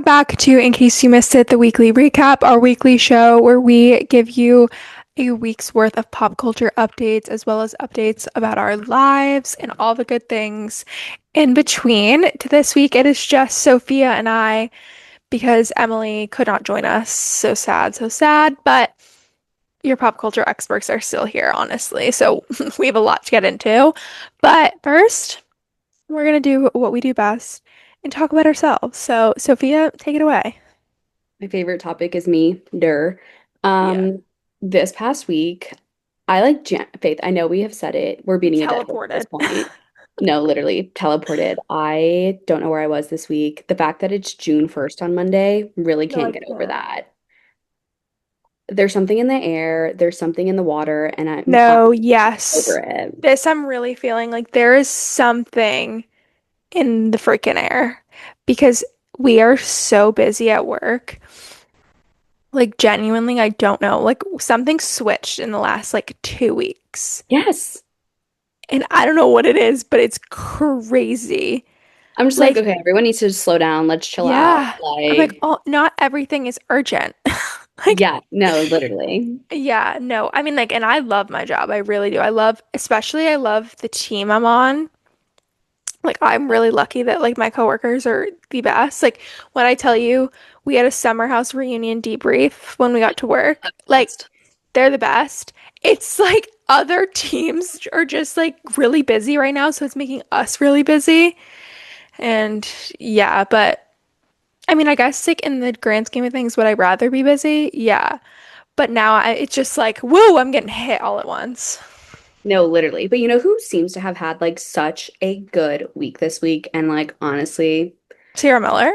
back to In Case You Missed It, the weekly recap, our weekly show where we give you a week's worth of pop culture updates as well as updates about our lives and all the good things in between. To this week, it is just Sophia and I because Emily could not join us. So sad, so sad. But your pop culture experts are still here, honestly. So we have a lot to get into. But first, we're going to do what we do best and talk about ourselves. So, Sophia, take it away. My favorite topic is me, Dur. Yeah. This past week, I like Faith. I know we have said it. We're beating a dead horse at this Teleported. point. No, literally teleported. I don't know where I was this week. The fact that it's June 1st on Monday, really No, I can't get over can't. that. There's something in the air, there's something in the water, and I'm No, over yes. it. This I'm really feeling like there is something in the freaking air because we are so busy at work. Like genuinely, I don't know. Like something switched in the last like 2 weeks. Yes. And I don't know what it is, but it's crazy. I'm just like, Like, okay, everyone needs to just slow down. Let's chill out. yeah. I'm like, Like, oh, not everything is urgent. Like, yeah, no, literally. yeah, no. I mean, like, and I love my job. I really do. I love the team I'm on. Like, I'm really lucky that like my coworkers are the best. Like, when I tell you we had a summer house reunion debrief when we got to work, like, Best. they're the best. It's like other teams are just like really busy right now, so it's making us really busy. And yeah, but I mean, I guess like in the grand scheme of things, would I rather be busy? Yeah. But now it's just like, woo, I'm getting hit all at once. No, literally. But you know who seems to have had like such a good week this week? And like honestly, Sarah Miller?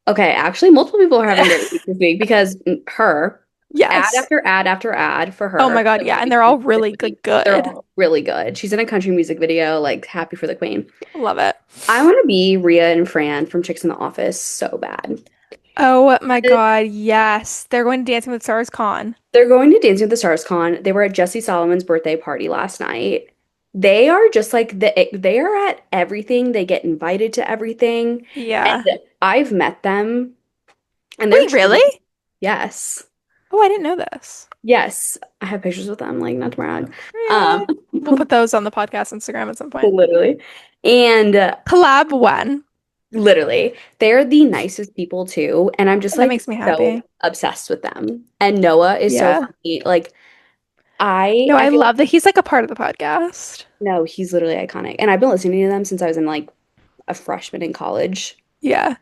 okay, actually multiple people are having great weeks this week because her ad Yes. after ad after ad for Oh my her God, that yeah. we've And been they're all seeing this really week. like They're good. all really good. She's in a country music video, like happy for the queen. Love it. I want to be Rhea and Fran from Chicks in the Office so bad. Oh my God, yes. They're going to Dancing with Stars Con. They're going to Dancing with the Stars Con. They were at Jesse Solomon's birthday party last night. They are just like they are at everything. They get invited to everything. And Yeah. I've met them and they're Wait, really? truly, yes. Oh, I didn't know this. Yes. I have pictures with them, like not to brag. Yeah. Um, We'll put those on the podcast Instagram at some point. literally. And Collab when? literally, they're the nicest people too. And I'm just That like makes me so happy. obsessed with them. And Noah is so Yeah. funny. Like I No, I I feel love that he's like a part of the podcast. no, he's literally iconic. And I've been listening to them since I was in like a freshman in college. Yeah.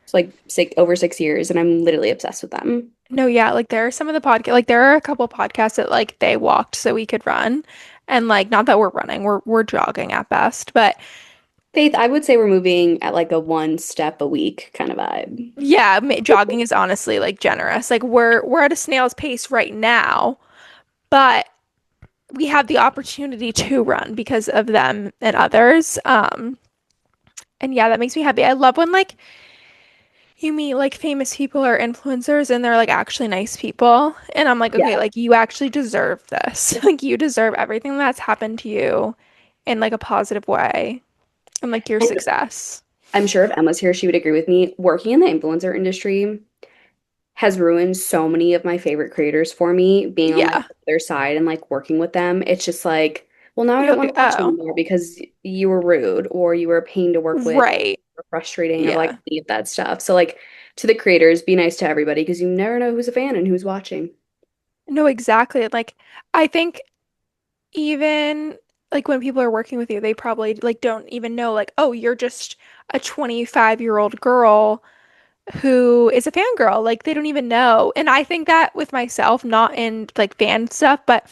It's like over 6 years, and I'm literally obsessed with them. No, yeah, like there are some of the podcast like there are a couple podcasts that like they walked so we could run. And like not that we're running, we're jogging at best, but Faith, I would say we're moving at like a one step a week kind of vibe. yeah, jogging is honestly like generous. Like we're at a snail's pace right now, but we have the opportunity to run because of them and others. And yeah, that makes me happy. I love when like you meet like famous people or influencers and they're like actually nice people. And I'm like, okay, Yeah. like you actually deserve this. Like you deserve everything that's happened to you in like a positive way and like your And success. I'm sure if Emma's here, she would agree with me. Working in the influencer industry has ruined so many of my favorite creators for me, being on like Yeah. their side and like working with them. It's just like, well, now I You're don't want like, to watch oh, anymore because you were rude or you were a pain to work with right. or frustrating or like Yeah. any of that stuff. So like to the creators, be nice to everybody because you never know who's a fan and who's watching. No, exactly. Like I think even like when people are working with you, they probably like don't even know like, oh, you're just a 25-year-old girl who is a fangirl. Like they don't even know. And I think that with myself, not in like fan stuff, but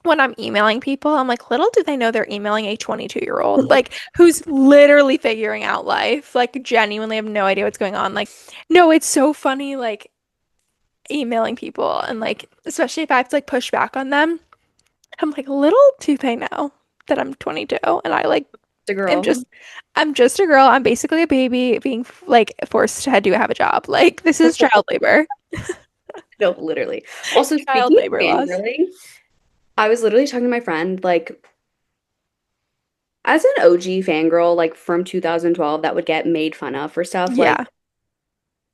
when I'm emailing people, I'm like, little do they know they're emailing a 22-year-old, like who's literally figuring out life, like genuinely have no idea what's going on. Like, no, it's so funny, like emailing people and like, especially if I have to like push back on them. I'm like, little do they know that I'm 22 and I like The am girl. just I'm just a girl. I'm basically a baby being like forced to do have a job. Like this is child labor. No, literally. Also, Child speaking of labor laws. fangirling, I was literally talking to my friend, like, as an OG fangirl, like from 2012, that would get made fun of for stuff, like, Yeah.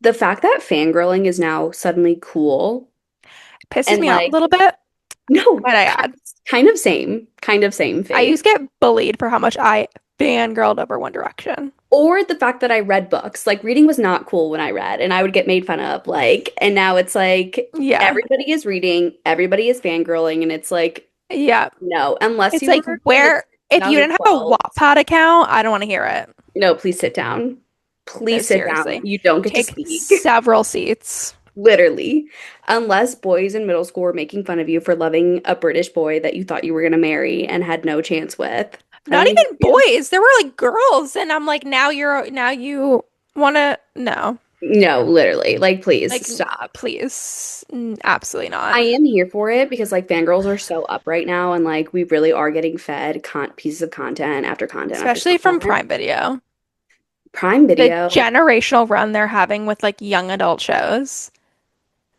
the fact that fangirling is now suddenly cool Pisses and me off a like little bit, no, but I add. kind of same I fate. used to get bullied for how much I fangirled over One Direction. Or the fact that I read books. Like reading was not cool when I read and I would get made fun of. Like, and now it's like Yeah. everybody is reading, everybody is fangirling, and it's like, Yeah. no, unless It's you like were in the where if you didn't have a 2012, Wattpad account, I don't want to hear it. no, please sit down. No, Please sit down. seriously. You don't get to Take speak. several seats. Literally. Unless boys in middle school were making fun of you for loving a British boy that you thought you were going to marry and had no chance with. I don't Not want to hear even you. boys. There were like girls, and I'm like, now you wanna no. No, literally. Like, please Like, stop. please. Absolutely I not. am here for it because like fangirls are so up right now and like we really are getting fed pieces of content after content after Especially from content. Prime Video. Prime The Video. generational run they're having with like young adult shows.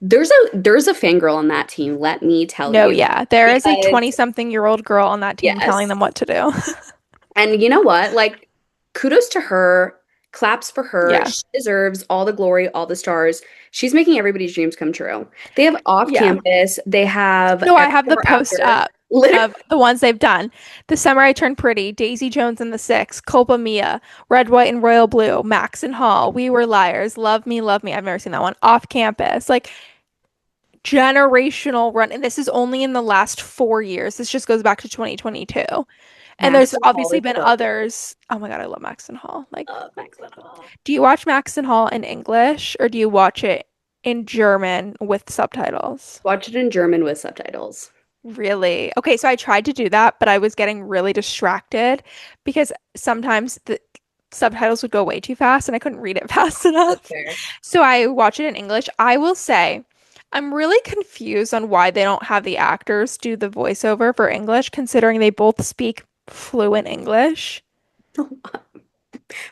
There's a fangirl on that team, let me tell No, you. yeah. There is a Because 20-something-year-old girl on that team telling yes. them what to do. And you know what? Like, kudos to her, claps for her. Yeah. She deserves all the glory, all the stars. She's making everybody's dreams come true. They have off Yeah. campus, they have No, I every have the summer post after. up Literally, of the ones they've done. The Summer I Turned Pretty, Daisy Jones and the Six, Culpa Mia, Red, White, and Royal Blue, Max and Hall, We Were Liars, Love Me, Love Me. I've never seen that one. Off Campus. Like generational run. And this is only in the last 4 years. This just goes back to 2022. And there's Maxwell Hall obviously is been so good. others. Oh my God, I love Max and Hall. Like, Maxwell Hall. do you watch Max and Hall in English or do you watch it in German with subtitles? Watch it in German with subtitles. Really? Okay, so I tried to do that, but I was getting really distracted because sometimes the subtitles would go way too fast and I couldn't read it fast That's enough. fair. So I watch it in English. I will say I'm really confused on why they don't have the actors do the voiceover for English, considering they both speak fluent English.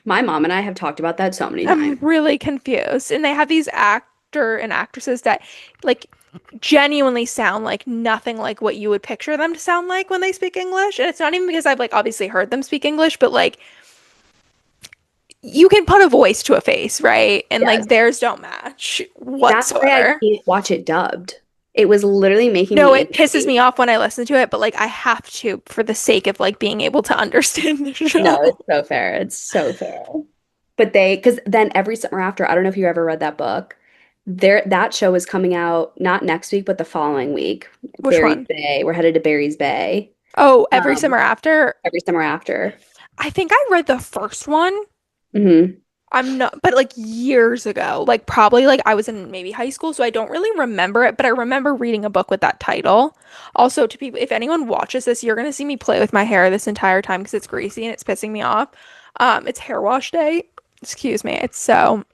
My mom and I have talked about that so many I'm times. really confused. And they have these actor and actresses that like genuinely sound like nothing like what you would picture them to sound like when they speak English. And it's not even because I've like obviously heard them speak English, but like you can put a voice to a face, right? And Yes. like theirs don't match That's why I whatsoever. can't watch it dubbed. It was literally making No, me it pisses itchy. me off when I listen to it, but like I have to for the sake of like being able to understand the No, show. it's so fair. It's so fair. But because then every summer after, I don't know if you ever read that book. That show is coming out not next week, but the following week. Which Barry's one? Bay. We're headed to Barry's Bay. Oh, every Um, summer after. every summer after. I think I read the first one. Hmm. I'm not, but like years ago, like probably like I was in maybe high school, so I don't really remember it, but I remember reading a book with that title. Also, to people, if anyone watches this, you're gonna see me play with my hair this entire time because it's greasy and it's pissing me off. It's hair wash day. Excuse me. It's so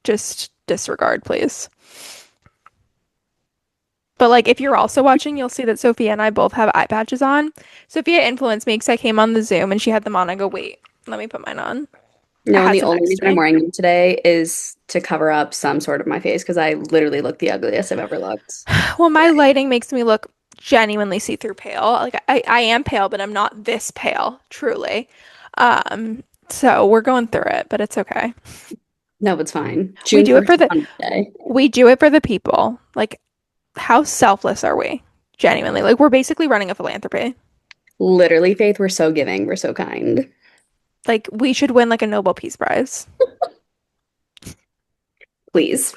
just disregard, please. But like if you're also watching, you'll see that Sophia and I both have eye patches on. Sophia influenced me because I came on the Zoom and she had them on. I go, wait, let me put mine on. I No, and had the some only next to reason I'm me. wearing them today is to cover up some sort of my face because I literally look the ugliest I've ever looked Well, my today. lighting makes me look genuinely see-through pale. Like I am pale, but I'm not this pale, truly. So we're going through it, but it's okay. No, it's fine. We June do it 1st for is the on Monday. we do it for the people. Like how selfless are we? Genuinely. Like we're basically running a philanthropy. Literally, Faith, we're so giving. We're so kind. Like we should win like a Nobel Peace Prize. Please.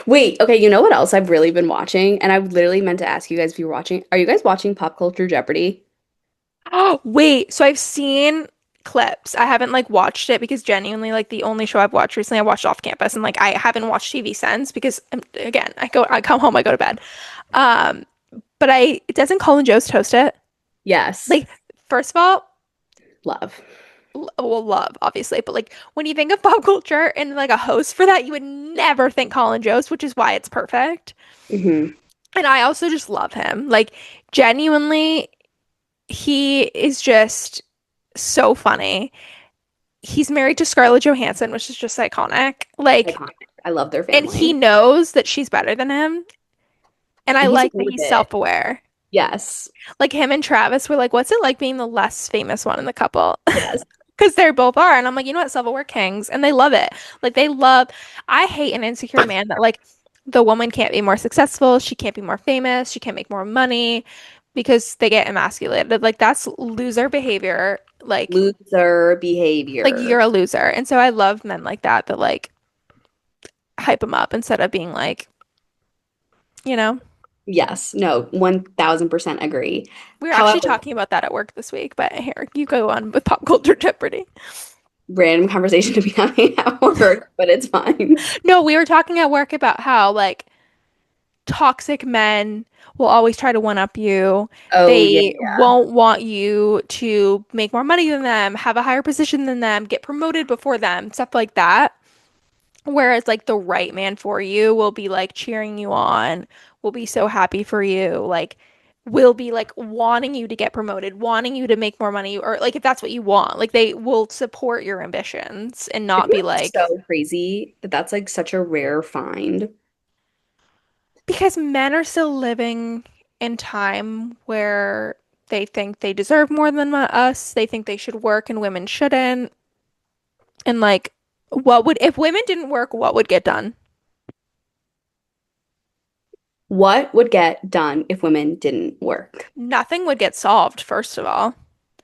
Wait, okay, you know what else I've really been watching? And I literally meant to ask you guys if you were watching. Are you guys watching Pop Culture Jeopardy? Oh, wait. So I've seen clips. I haven't like watched it because genuinely like the only show I've watched recently I watched Off Campus and like I haven't watched TV since because again, I come home, I go to bed. Um but I doesn't Colin Jost host it? Yes. Like first of all, Love. well love obviously, but like when you think of pop culture and like a host for that, you would never think Colin Jost, which is why it's perfect. Hmm. And I also just love him. Like genuinely he is just so funny. He's married to Scarlett Johansson, which is just iconic. Like, Iconic. I love their and he family. knows that she's better than him. And I And he's like okay that with he's it. self-aware. Yes. Like him and Travis were like, what's it like being the less famous one in the couple? Yes. Because they both are. And I'm like, you know what? Civil War kings. And they love it. Like, they love, I hate an insecure man that, like, the woman can't be more successful. She can't be more famous. She can't make more money because they get emasculated. Like, that's loser behavior. Loser Like behavior. you're a loser. And so I love men like that, that like hype them up instead of being like, you know, Yes, no, 1000% agree. we were actually However, talking about that at work this week, but here, you go on with pop culture Jeopardy. random conversation to be having at work, but it's fine. No, we were talking at work about how like toxic men will always try to one up you. Oh, yeah, They yeah. won't want you to make more money than them, have a higher position than them, get promoted before them, stuff like that. Whereas like the right man for you will be like cheering you on, will be so happy for you, like will be like wanting you to get promoted, wanting you to make more money, or like if that's what you want, like they will support your ambitions and not Isn't be that like, so crazy that that's like such a rare find? because men are still living in time where they think they deserve more than us, they think they should work and women shouldn't. And like, what would, if women didn't work, what would get done? What would get done if women didn't work? Nothing would get solved, first of all.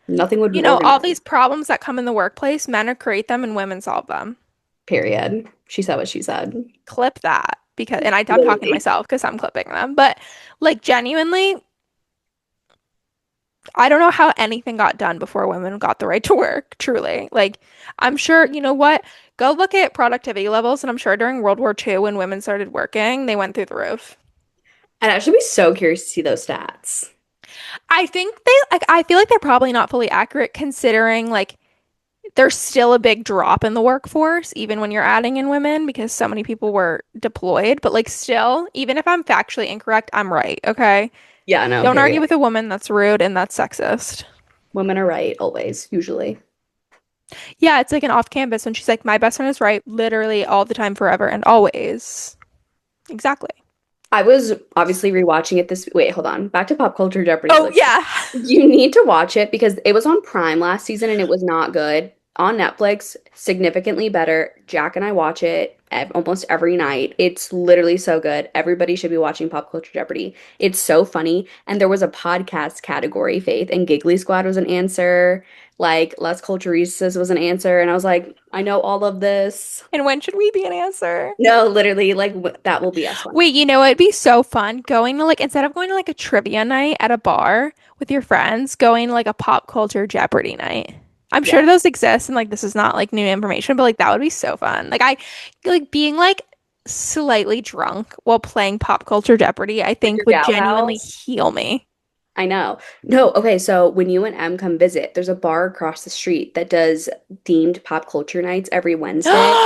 Nothing would You be know, all organized, these problems that come in the workplace, men are create them and women solve them. period. She said what she said. Clip that because, and I'm talking to Literally. myself because I'm clipping them, but like genuinely, I don't know how anything got done before women got the right to work, truly. Like, I'm sure, you know what? Go look at productivity levels, and I'm sure during World War II, when women started working, they went through the roof. I'd actually be so curious to see those stats. I think they, like, I feel like they're probably not fully accurate considering, like, there's still a big drop in the workforce, even when you're adding in women, because so many people were deployed. But, like, still, even if I'm factually incorrect, I'm right, okay? Yeah, no, Don't argue period. with a woman that's rude and that's sexist. Women are right always, usually. Yeah, it's like an off campus when she's like, my best friend is right, literally all the time, forever, and always. Exactly. I was obviously rewatching it this. Wait, hold on. Back to Pop Culture Jeopardy Oh, really quick. yeah. You need to watch it because it was on Prime last season and it was not good. On Netflix, significantly better. Jack and I watch it almost every night. It's literally so good. Everybody should be watching Pop Culture Jeopardy. It's so funny. And there was a podcast category, Faith, and Giggly Squad was an answer. Like Las Culturistas was an answer. And I was like, I know all of this. And when should we be an answer? No, literally, like that will be us one. Wait, you know, it'd be so fun going to like, instead of going to like a trivia night at a bar with your friends, going to like a pop culture Jeopardy night. I'm Yeah. sure those exist and like this is not like new information, but like that would be so fun. Like I like being like slightly drunk while playing pop culture Jeopardy, I Like think your would gal genuinely pals. heal me. I know. No, okay, so when you and Em come visit, there's a bar across the street that does themed pop culture nights every Wednesday.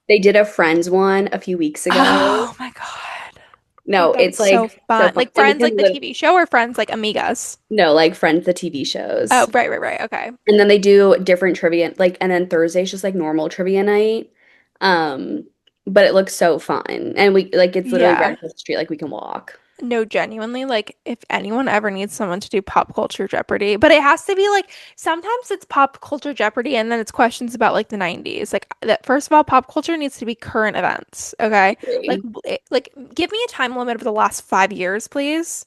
They did a Friends one a few weeks ago. Oh my God. No, That'd be it's so like so fun. fun. Like And they Friends, like can the TV show, or Friends, like Amigas? no, like Friends, the TV Oh, shows. right, right, right. Okay. And then they do different trivia, like, and then Thursday's just like normal trivia night. Um, but it looks so fun. And we like it's literally right Yeah. across the street, like we can walk. No, genuinely, like if anyone ever needs someone to do pop culture Jeopardy, but it has to be like sometimes it's pop culture Jeopardy and then it's questions about like the 90s. Like that first of all, pop culture needs to be current events, okay? Like Agree. like give me a time limit of the last 5 years, please.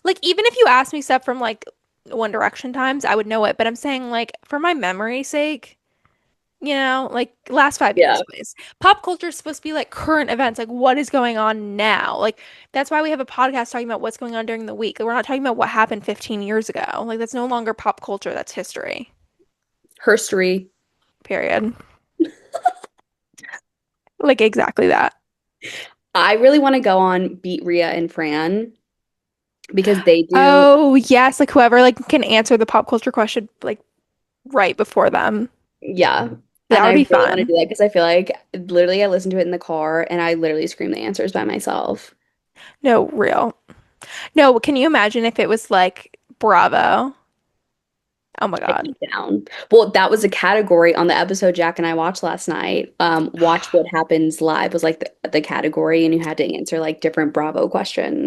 Like even if you ask me stuff from like One Direction times, I would know it, but I'm saying like for my memory's sake, you know, like last 5 years, Yeah. please. Pop culture is supposed to be like current events, like what is going on now. Like that's why we have a podcast talking about what's going on during the week. Like, we're not talking about what happened 15 years ago. Like that's no longer pop culture, that's history. Herstory. Period. Like exactly that. I really want to go on Beat Rhea and Fran because they do, Oh, yes, like whoever like can answer the pop culture question like right before them. yeah. That And would I be really want to fun. do that because I feel like literally I listen to it in the car and I literally scream the answers by myself. No, real. No, can you imagine if it was like Bravo? Oh my Take God. me down. Well, that was a category on the episode Jack and I watched last night. Watch What Happens Live was like the category, and you had to answer like different Bravo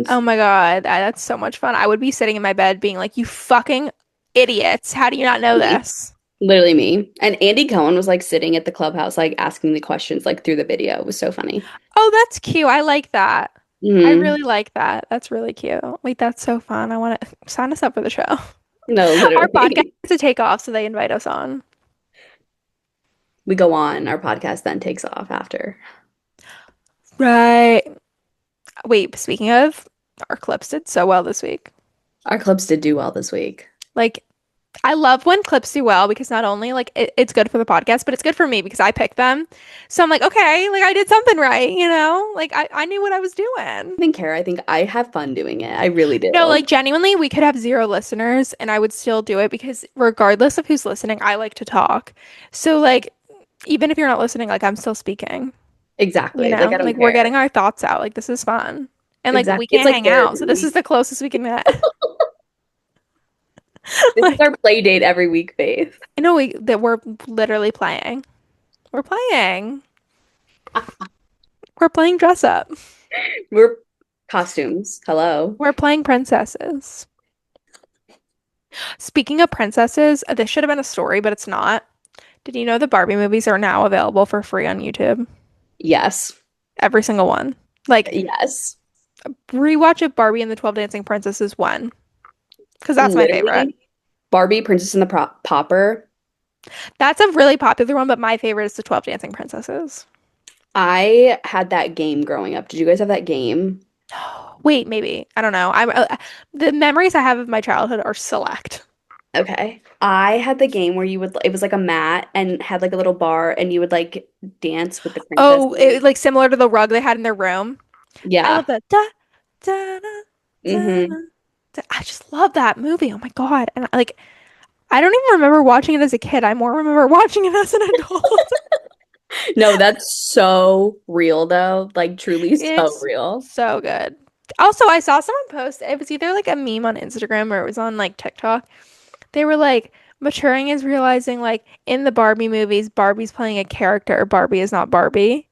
Oh questions. my God, that's so much fun. I would be sitting in my bed being like, you fucking idiots. How do you not know this? Literally me. And Andy Cohen was like sitting at the clubhouse, like asking the questions like through the video. It was so funny. Oh, that's cute. I like that. I Hmm. really like that. That's really cute. Wait, that's so fun. I want to sign us up for the show. No, Our podcast literally. is to take off, so they invite us on. We go on, our podcast then takes off after. Right. Wait, speaking of, our clips did so well this week. Our clips did do well this week. Like, I love when clips do well because not only like it's good for the podcast, but it's good for me because I picked them. So I'm like, okay, like I did something right, you know? Like I knew what I was doing. I think, Kara, I think I have fun doing it. I really No, do. like genuinely, we could have zero listeners and I would still do it because regardless of who's listening, I like to talk. So like even if you're not listening, like I'm still speaking, you Exactly. Like, I know? don't Like we're getting care. our thoughts out. Like this is fun. And like we Exactly. It's can't like hang out, so this is therapy. the closest we can get. This is Like our play date every week, Faith. I know we that we're literally playing. We're playing. We're playing dress up. We're costumes. Hello. We're playing princesses. Speaking of princesses, this should have been a story, but it's not. Did you know the Barbie movies are now available for free on YouTube? Yes. Every single one. Like, Yes. rewatch of Barbie and the 12 Dancing Princesses one, because that's my favorite. Literally, Barbie, Princess and the Popper. That's a really popular one, but my favorite is the 12 Dancing Princesses. I had that game growing up. Did you guys have that game? Wait, maybe. I don't know. The memories I have of my childhood are select. Okay. I had the game where you would, it was like a mat and had like a little bar and you would like dance with the Oh, princesses. like similar to the rug they had in their room. I love Yeah. the da da da da. Hmm. I just love that movie. Oh my God. And like I don't even remember watching it as a kid. I more remember watching it as an adult. No, that's so real though. Like truly so It's real. so good. Also, I saw someone post, it was either like a meme on Instagram or it was on like TikTok. They were like, maturing is realizing like in the Barbie movies, Barbie's playing a character, Barbie is not Barbie.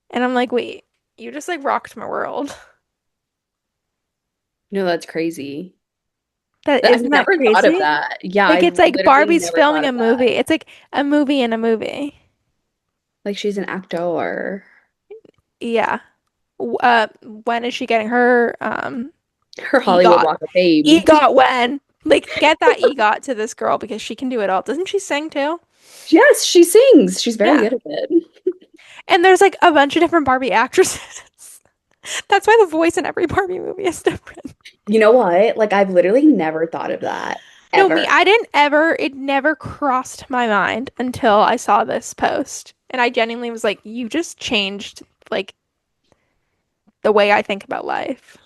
And I'm like, wait, you just like rocked my world. No, that's crazy. That I've isn't that never thought of crazy? that. Yeah, Like I've it's like literally Barbie's never filming thought a of that. movie. It's like a movie in a movie. Like she's an actor. Yeah. When is she getting her Her Hollywood EGOT? Walk of Fame. EGOT when? Like get that EGOT to this girl because she can do it all. Doesn't she sing too? Yes, she sings. She's very Yeah. good at it. And there's like a bunch of different Barbie actresses. That's why the voice in every Barbie movie is different. You know what? Like I've literally never thought of that No, me, ever. I didn't ever, it never crossed my mind until I saw this post. And I genuinely was like, you just changed like the way I think about life.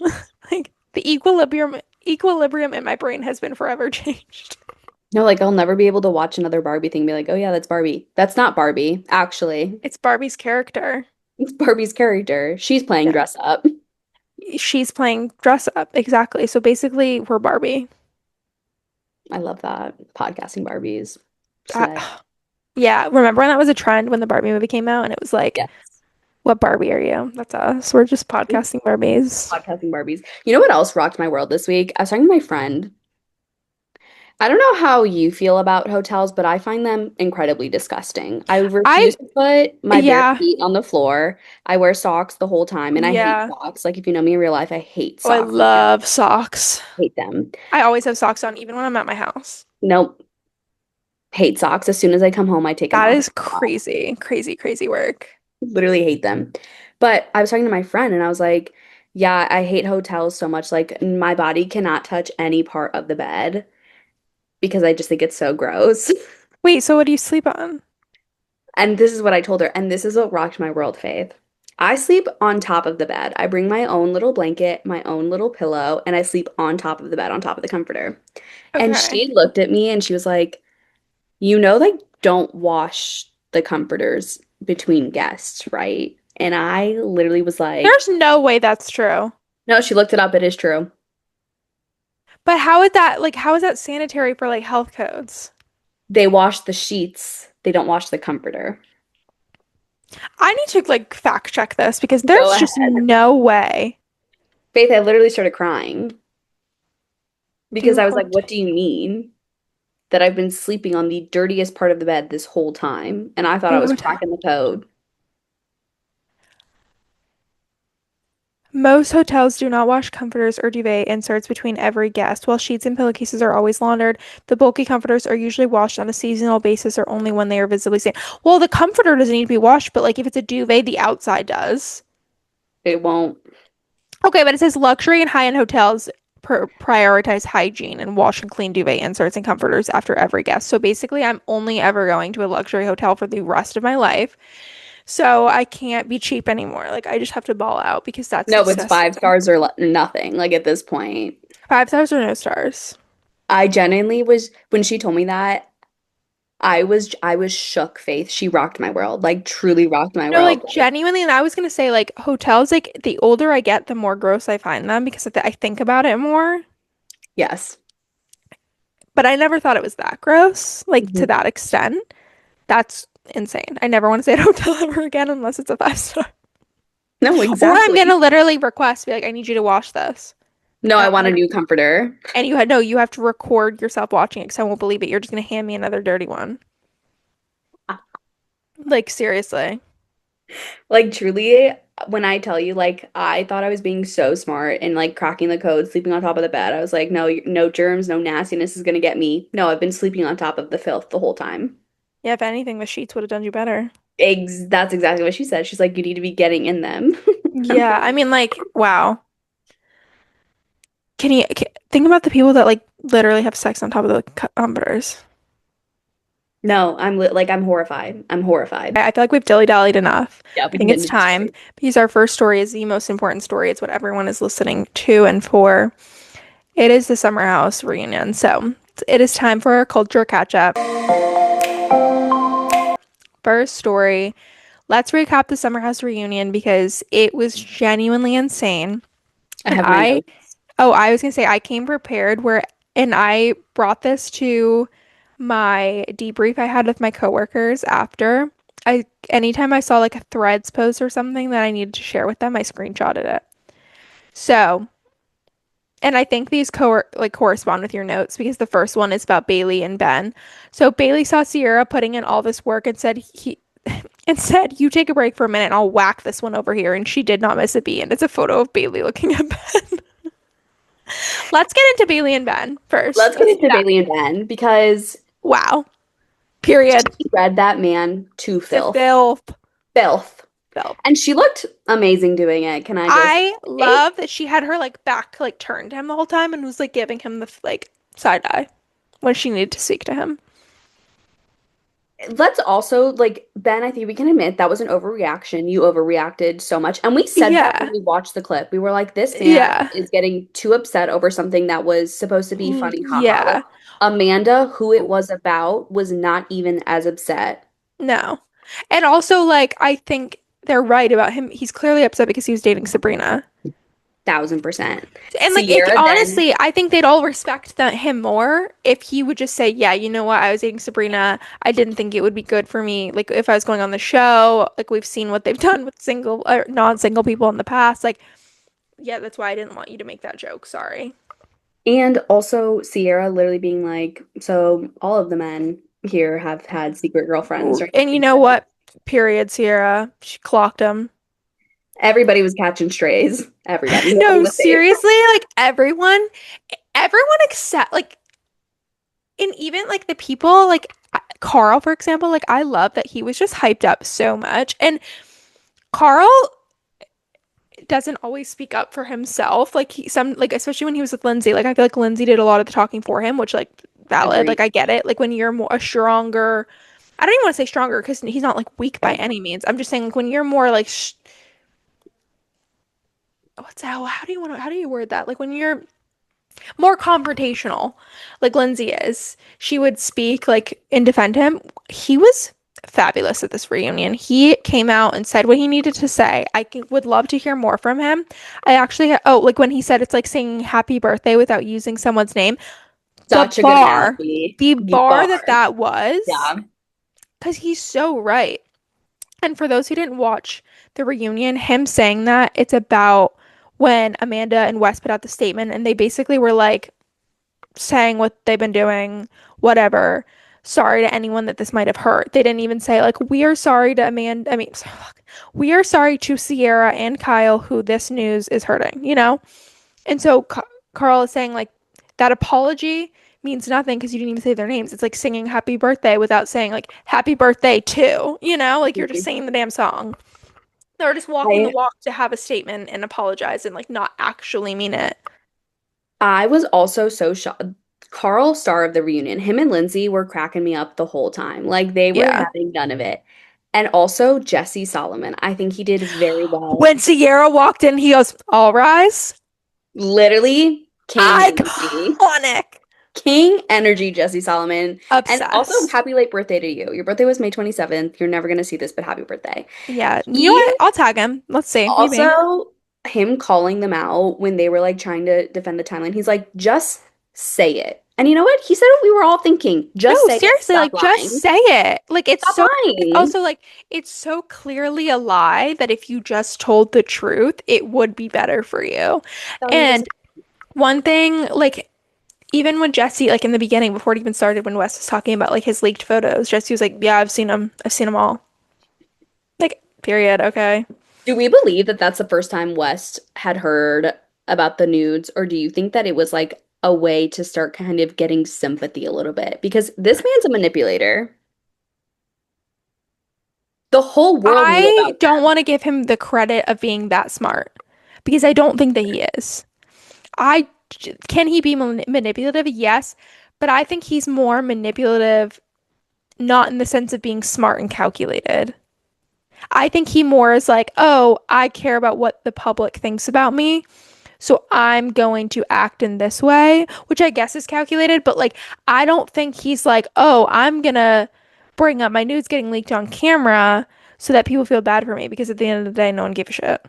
Like the equilibrium in my brain has been forever changed. No, like I'll never be able to watch another Barbie thing and be like, oh yeah, that's Barbie. That's not Barbie, actually. It's Barbie's character. It's Barbie's character. She's playing Yeah. dress up. She's playing dress up. Exactly. So basically, we're Barbie. I love that. Podcasting Barbies. Uh, Slay. yeah. Remember when that was a trend when the Barbie movie came out and it was like, Yes. what Barbie are you? That's us. We're just podcasting Barbies. Podcasting Barbies. You know what else rocked my world this week? I was talking to my friend. I don't know how you feel about hotels, but I find them incredibly disgusting. I I, refuse to put my bare yeah. feet on the floor. I wear socks the whole time, and I hate Yeah. socks. Like if you know me in real life, I hate Oh, I socks. love socks. Hate them. I always have socks on, even when I'm at my house. Nope. Hate socks. As soon as I come home, I take them That off. is crazy, crazy, crazy work. Literally hate them. But I was talking to my friend, and I was like, "Yeah, I hate hotels so much. Like my body cannot touch any part of the bed because I just think it's so gross." Wait, so what do you sleep on? And this is what I told her, and this is what rocked my world, Faith. I sleep on top of the bed. I bring my own little blanket, my own little pillow, and I sleep on top of the bed, on top of the comforter. And Okay. she looked at me and she was like, they don't wash the comforters between guests, right? And I literally was like, There's no way that's true. no, she looked it up. It is true. But how is that like how is that sanitary for like health codes? They wash the sheets, they don't wash the comforter. I need to like fact check this because Go there's just ahead. no way. Faith, I literally started crying because Do I was like, hotel what do you mean? that I've been sleeping on the dirtiest part of the bed this whole time, and I thought I was cracking the code. Most hotels do not wash comforters or duvet inserts between every guest. While sheets and pillowcases are always laundered, the bulky comforters are usually washed on a seasonal basis or only when they are visibly stained. Well, the comforter doesn't need to be washed, but like if it's a duvet, the outside does. It won't. Okay, but it says luxury and high-end hotels prioritize hygiene and wash and clean duvet inserts and comforters after every guest. So basically, I'm only ever going to a luxury hotel for the rest of my life. So I can't be cheap anymore. Like I just have to ball out because that's No, it's disgusting. 5 stars or nothing, like at this point. 5 stars or no stars? I genuinely was when she told me that, I was shook, Faith. She rocked my world, like truly rocked my No, world. like genuinely, and I was gonna say like hotels, like the older I get, the more gross I find them because I think about it more. Yes. But I never thought it was that gross, like to Mhm. that extent. That's insane. I never want to stay at a hotel ever again unless it's a 5 star. No, Or I'm exactly. gonna literally request, be like, I need you to watch this. No, And I I'm want a gonna, new comforter. and you had no, you have to record yourself watching it because I won't believe it. You're just gonna hand me another dirty one. Like seriously. Like truly, when I tell you, like I thought I was being so smart and like cracking the code, sleeping on top of the bed. I was like, no, no germs, no nastiness is gonna get me. No, I've been sleeping on top of the filth the whole time. Yeah, if anything, the sheets would have done you better. That's exactly what she said. She's like, you need to be getting in them. I'm Yeah, like, I mean, like, wow. Think about the people that like literally have sex on top of the comforters? no, like I'm horrified. I'm horrified. I feel like we've dilly-dallied enough. Yeah, I we can think get it's into the time story. because our first story is the most important story. It's what everyone is listening to and for. It is the Summer House reunion. So it is time for our culture catch up. First story. Let's recap the Summer House reunion because it was genuinely insane. I And have my notes. I was gonna say I came prepared and I brought this to my debrief I had with my coworkers after. Anytime I saw like a Threads post or something that I needed to share with them, I screenshotted it. So, and I think these correspond with your notes because the first one is about Bailey and Ben. So Bailey saw Sierra putting in all this work and said, "You take a break for a minute and I'll whack this one over here." And she did not miss a beat. And it's a photo of Bailey looking at Ben. Let's get into Bailey and Ben first. Let's get into Bailey and Ben because Wow. Period. she read that man to To filth. filth. Filth. Filth. And she looked amazing doing it. Can I just I say? love that she had her like back like turned to him the whole time and was like giving him the like side eye when she needed to speak to him. Let's also like Ben, I think we can admit that was an overreaction. You overreacted so much. And we said that when Yeah. we watched the clip. We were like, this man Yeah. is getting too upset over something that was supposed to be funny, haha. Like Yeah. Amanda, who it was about, was not even as upset. No. And also like I think they're right about him. He's clearly upset because he was dating Sabrina. 1000%. And like if Sierra then, honestly, I think they'd all respect him more if he would just say, "Yeah, you know what? I was dating Sabrina. I didn't think it would be good for me. Like if I was going on the show, like we've seen what they've done with single or non-single people in the past. Like, yeah, that's why I didn't want you to make that joke. Sorry." and also Sierra literally being like, so all of the men here have had secret girlfriends, right? And you know what? Period, Sierra. She clocked him. Everybody was catching strays. Everybody. Nobody No, was safe. seriously, like everyone except like and even like the people like Carl, for example, like I love that he was just hyped up so much. And Carl doesn't always speak up for himself. Like like especially when he was with Lindsay, like I feel like Lindsay did a lot of the talking for him, which like valid. Agreed. Like I get it. Like when you're more a stronger, I don't even want to say stronger because he's not like weak by any means. I'm just saying like when you're more like how do you word that? Like when you're more confrontational, like Lindsay is, she would speak like and defend him. He was fabulous at this reunion. He came out and said what he needed to say. Would love to hear more from him. I actually, like when he said it's like saying happy birthday without using someone's name. The Such a good bar, analogy. the You bar bar. that was, Yeah. because he's so right. And for those who didn't watch the reunion, him saying that it's about when Amanda and Wes put out the statement and they basically were like, saying what they've been doing, whatever. Sorry to anyone that this might have hurt. They didn't even say like we are sorry to Amanda. I mean, we are sorry to Sierra and Kyle who this news is hurting, you know? And so Carl is saying like that apology means nothing because you didn't even say their names. It's like singing happy birthday without saying like happy birthday to, you know? Like you're just singing the damn song. They're just walking the I walk to have a statement and apologize and like not actually mean it. I was also so shocked. Carl, star of the reunion, him and Lindsay were cracking me up the whole time. Like they were Yeah. having none of it. And also Jesse Solomon. I think he did very well. When Sierra walked in, he goes, "All rise." Literally king energy. Iconic. King energy, Jesse Solomon. And also Obsessed. happy late birthday to you. Your birthday was May 27th. You're never gonna see this, but happy birthday. Yeah. You know He what? I'll tag him. Let's see. Maybe. also, him calling them out when they were like trying to defend the timeline, he's like, just say it. And you know what? He said what we were all thinking. Just No, say it. seriously, Stop like just lying. say it. Like it's Stop so lying. also like it's so clearly a lie that if you just told the truth, it would be better for you. 1,000%. And one thing, like even when Jesse, like in the beginning, before it even started, when Wes was talking about like his leaked photos, Jesse was like, "Yeah, I've seen them. I've seen them all." Like, period. Okay. Do we believe that that's the first time West had heard about the nudes, or do you think that it was like a way to start kind of getting sympathy a little bit? Because this man's a manipulator. The whole world knew I about don't them. want to give him the credit of being that smart because I don't think that he is. I can he be manipulative? Yes, but I think he's more manipulative, not in the sense of being smart and calculated. I think he more is like, oh, I care about what the public thinks about me, so I'm going to act in this way, which I guess is calculated, but like, I don't think he's like, oh, I'm gonna bring up my nudes getting leaked on camera so that people feel bad for me because at the end of the day, no one gave a shit.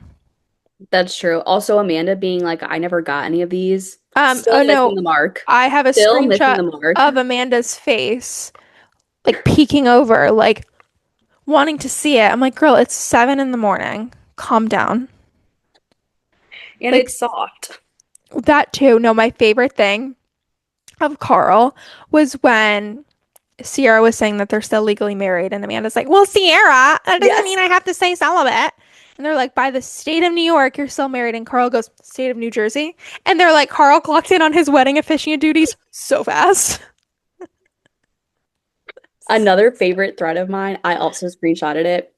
That's true. Also, Amanda being like, I never got any of these. Oh Still missing no, the mark. I have a Still missing screenshot the mark. of Amanda's face, like peeking over, like wanting to see it. I'm like, girl, it's 7 in the morning. Calm down. And Like it's soft. that too. No, my favorite thing of Carl was when Sierra was saying that they're still legally married, and Amanda's like, well, Sierra, that doesn't Yes. mean I have to stay celibate. And they're like, by the state of New York, you're still married. And Carl goes, state of New Jersey. And they're like, Carl clocked in on his wedding officiant duties so fast. Another favorite thread of mine, I also screenshotted it,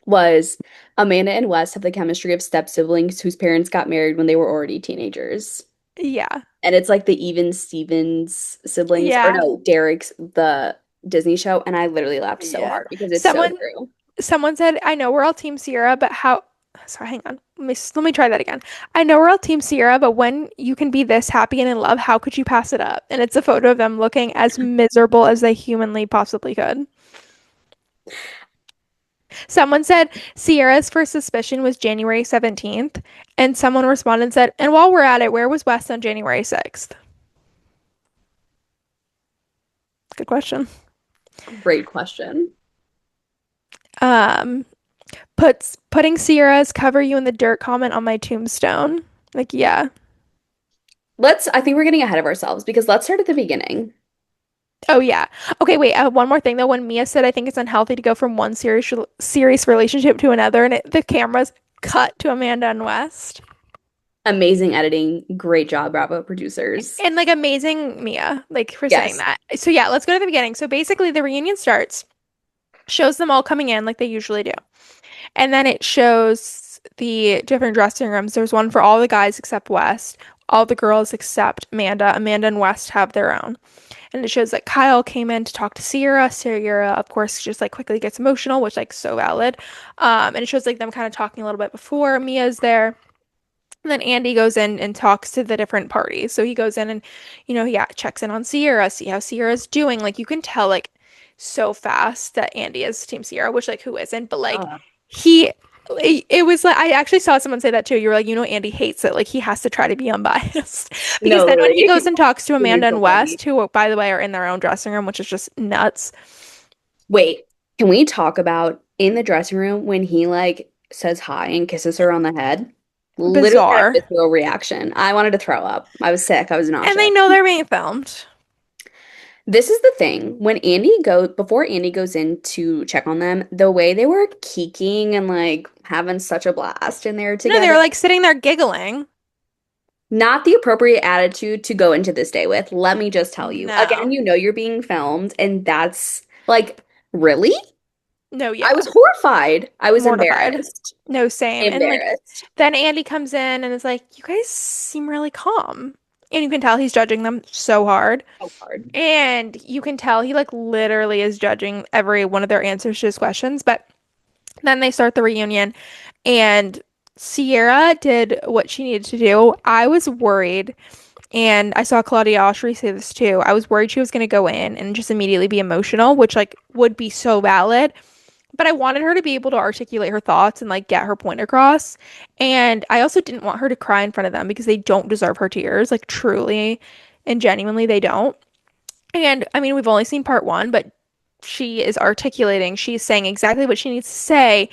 was Amanda and Wes have the chemistry of step siblings whose parents got married when they were already teenagers. Yeah. And it's like the Even Stevens siblings, or Yeah. no, Derek's the Disney show. And I literally laughed so Yeah. hard because it's so Someone true. someone said, I know we're all Team Sierra, but how sorry, hang on. Let me try that again. I know we're all Team Sierra, but when you can be this happy and in love, how could you pass it up? And it's a photo of them looking as miserable as they humanly possibly could. Someone said Sierra's first suspicion was January 17th, and someone responded and said, and while we're at it, where was West on January 6th? Good question. Great question. Um, putting Sierra's cover you in the dirt comment on my tombstone. Like, yeah. I think we're getting ahead of ourselves because let's start at the beginning. Oh yeah. Okay, wait. One more thing though. When Mia said, "I think it's unhealthy to go from one serious relationship to another," and the cameras cut to Amanda and West, Amazing editing. Great job, Bravo producers. and like amazing Mia, like for saying Yes. that. So yeah, let's go to the beginning. So basically, the reunion starts, shows them all coming in like they usually do, and then it shows the different dressing rooms. There's one for all the guys except West, all the girls except Amanda. Amanda and West have their own. And it shows that Kyle came in to talk to Sierra. Sierra, of course, just like quickly gets emotional, which like so valid. And it shows like them kind of talking a little bit before Mia's there. And then Andy goes in and talks to the different parties. So he goes in and, yeah, checks in on Sierra, see how Sierra's doing. Like you can tell like so fast that Andy is Team Sierra, which like who isn't, but like Uh, he it was like I actually saw someone say that too. You were like, Andy hates it. Like he has to try to be unbiased. Because no, then when he literally. goes and talks to It'd be Amanda so and funny. West, who by the way are in their own dressing room, which is just nuts. Wait, can we talk about in the dressing room when he like says hi and kisses her on the head? Literally had a Bizarre. visceral reaction. I wanted to throw up. I was sick. I was And they nauseous. know they're being filmed. This is the thing. When before Andy goes in to check on them, the way they were keeking and like having such a blast in there No, they together, were like sitting there giggling. not the appropriate attitude to go into this day with. Let me just tell you. Again, No. you know you're being filmed, and that's like, really? No, I yeah. was horrified. I was Mortified. embarrassed. No, same. And like Embarrassed. then Andy comes in and is like, "You guys seem really calm." And you can tell he's judging them so hard. So hard. And you can tell he like literally is judging every one of their answers to his questions. But then they start the reunion and Sierra did what she needed to do. I was worried, and I saw Claudia Oshry say this too. I was worried she was going to go in and just immediately be emotional, which like would be so valid. But I wanted her to be able to articulate her thoughts and like get her point across. And I also didn't want her to cry in front of them because they don't deserve her tears, like truly and genuinely they don't. And I mean, we've only seen part one, but she is articulating, she's saying exactly what she needs to say.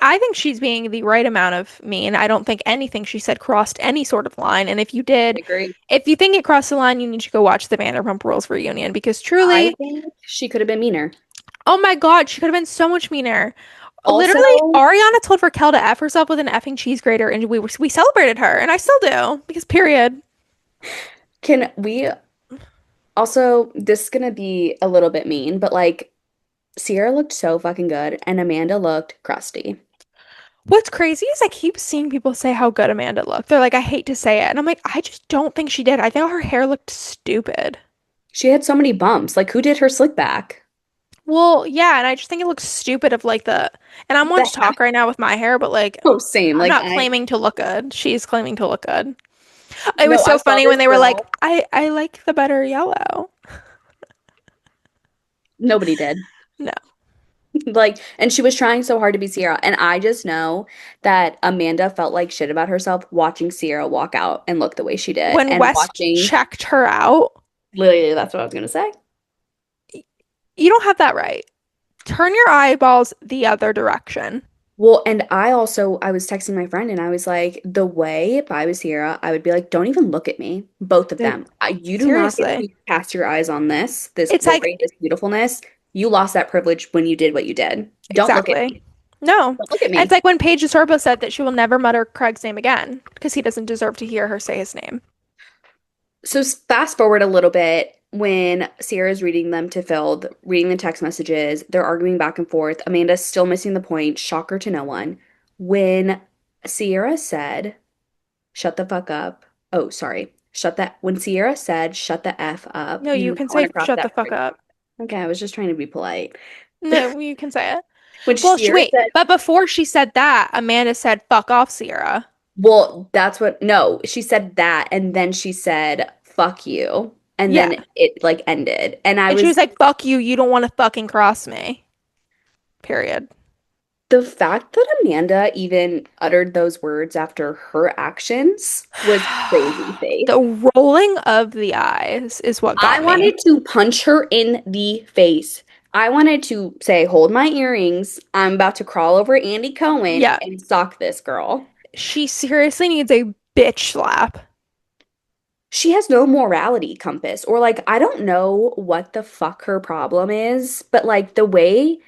I think she's being the right amount of mean. I don't think anything she said crossed any sort of line. And if you I did, agree. if you think it crossed the line, you need to go watch the Vanderpump Rules reunion because I truly, think she could have been meaner. oh my God, she could have been so much meaner. Literally, Also, Ariana told Raquel to F herself with an effing cheese grater, and we celebrated her, and I still do because period. can we also, this is gonna be a little bit mean, but like Sierra looked so fucking good and Amanda looked crusty. What's crazy is I keep seeing people say how good Amanda looked. They're like, I hate to say it, and I'm like, I just don't think she did. I think her hair looked stupid. She had so many bumps. Like, who did her slick back? Well, yeah, and I just think it looks stupid of like the. And I'm one The to heck? talk right now with my hair, but like, Oh, same. I'm Like, not claiming to look good. She's claiming to look good. It was no, I so saw funny when this they were like, girl. I like the better yellow. Nobody did. No. Like, and she was trying so hard to be Sierra. And I just know that Amanda felt like shit about herself watching Sierra walk out and look the way she did. When And West watching, checked her out, literally, that's what I was gonna say. you don't have that right. Turn your eyeballs the other direction. Well, and I was texting my friend and I was like, the way if I was Sierra, I would be like, don't even look at me, both of Like, them. You do not get seriously. to cast your eyes on this It's like, glory, this beautifulness. You lost that privilege when you did what you did. Don't look at exactly. me. No. Don't look at And it's me. like when Paige DeSorbo said that she will never mutter Craig's name again because he doesn't deserve to hear her say his name. So fast forward a little bit when Sierra's reading them to Phil, reading the text messages, they're arguing back and forth. Amanda's still missing the point, shocker to no one. When Sierra said, shut the fuck up. Oh, sorry. Shut that. When Sierra said, shut the F up, No, you you do can not want say to cross shut the that fuck bridge. up. Okay, I was just trying to be polite. No, you can say it. When Well, Sierra wait, said, but before she said that, Amanda said, fuck off, Sierra. well, that's what, no, she said that. And then she said, fuck you. And Yeah. then it like ended. And I And she was, was like, fuck you, you don't want to fucking cross me. Period. the fact that Amanda even uttered those words after her actions was crazy faith. The rolling of the eyes is what I got me. wanted to punch her in the face. I wanted to say, hold my earrings. I'm about to crawl over Andy Cohen Yeah, and sock this girl. she seriously needs a bitch slap. She has no morality compass, or like, I don't know what the fuck her problem is, but like the way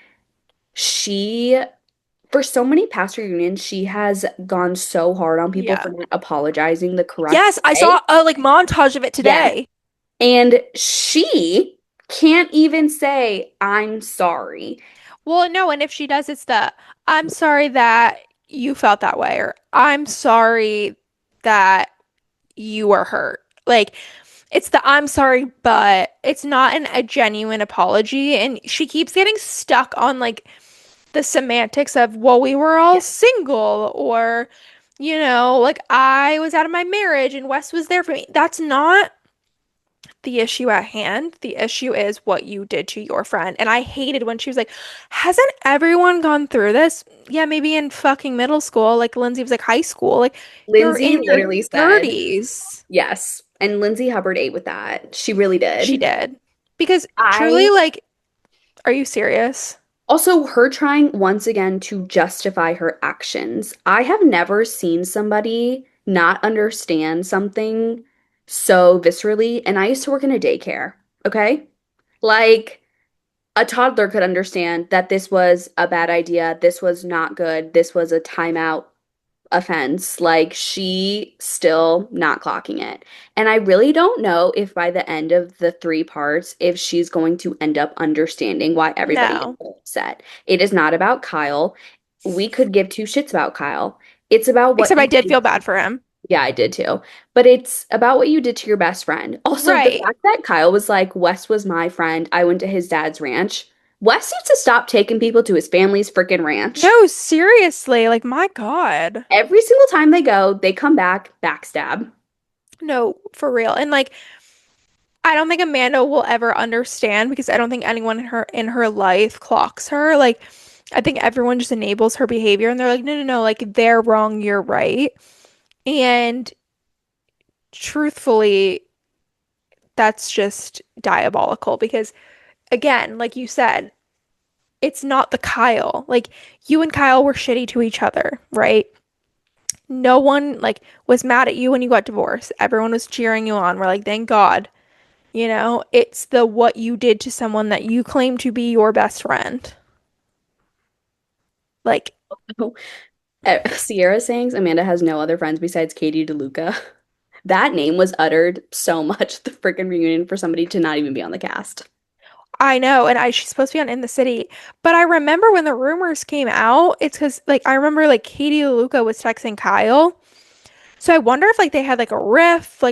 she, for so many past reunions, she has gone so hard on people Yeah. for not apologizing the correct Yes, I way. saw a like montage of it Yes. today. And she can't even say, I'm sorry. Well, no, and if she does, it's the I'm sorry that you felt that way, or I'm sorry that you were hurt. Like, it's the I'm sorry, but it's not a genuine apology. And she keeps getting stuck on like the semantics of, well, we were all Yes. single, or, like I was out of my marriage and Wes was there for me. That's not the issue at hand. The issue is what you did to your friend. And I hated when she was like, hasn't everyone gone through this? Yeah, maybe in fucking middle school. Like Lindsay was like high school. Like you're Lindsay in your literally said, 30s. yes. And Lindsay Hubbard ate with that. She really She did. did. Because truly, I like, are you serious? Also, her trying once again to justify her actions. I have never seen somebody not understand something so viscerally, and I used to work in a daycare, okay? Like, a toddler could understand that this was a bad idea, this was not good, this was a timeout offense. Like she still not clocking it. And I really don't know if by the end of the three parts, if she's going to end up understanding why everybody gets No. so upset. It is not about Kyle. We could give two shits about Kyle. It's about what Except I you did did. feel bad for him. Yeah, I did too. But it's about what you did to your best friend. Also, the Right. fact that Kyle was like, Wes was my friend. I went to his dad's ranch. Wes needs to stop taking people to his family's freaking ranch. No, seriously, like my God. Every single time they go, they come back, backstab. No, for real. And like I don't think Amanda will ever understand because I don't think anyone in her life clocks her. Like I think everyone just enables her behavior and they're like, no, no, no, like they're wrong, you're right. And truthfully, that's just diabolical because again, like you said, it's not the Kyle. Like you and Kyle were shitty to each other, right? No one like was mad at you when you got divorced. Everyone was cheering you on. We're like, thank God. You know, it's the what you did to someone that you claim to be your best friend. Like, Sierra sings Amanda has no other friends besides Katie DeLuca. That name was uttered so much at the freaking reunion for somebody to not even be on the cast. I know, and she's supposed to be on In the City, but I remember when the rumors came out, it's because like I remember like Katie DeLuca was texting Kyle. So I wonder if like they had like a riff.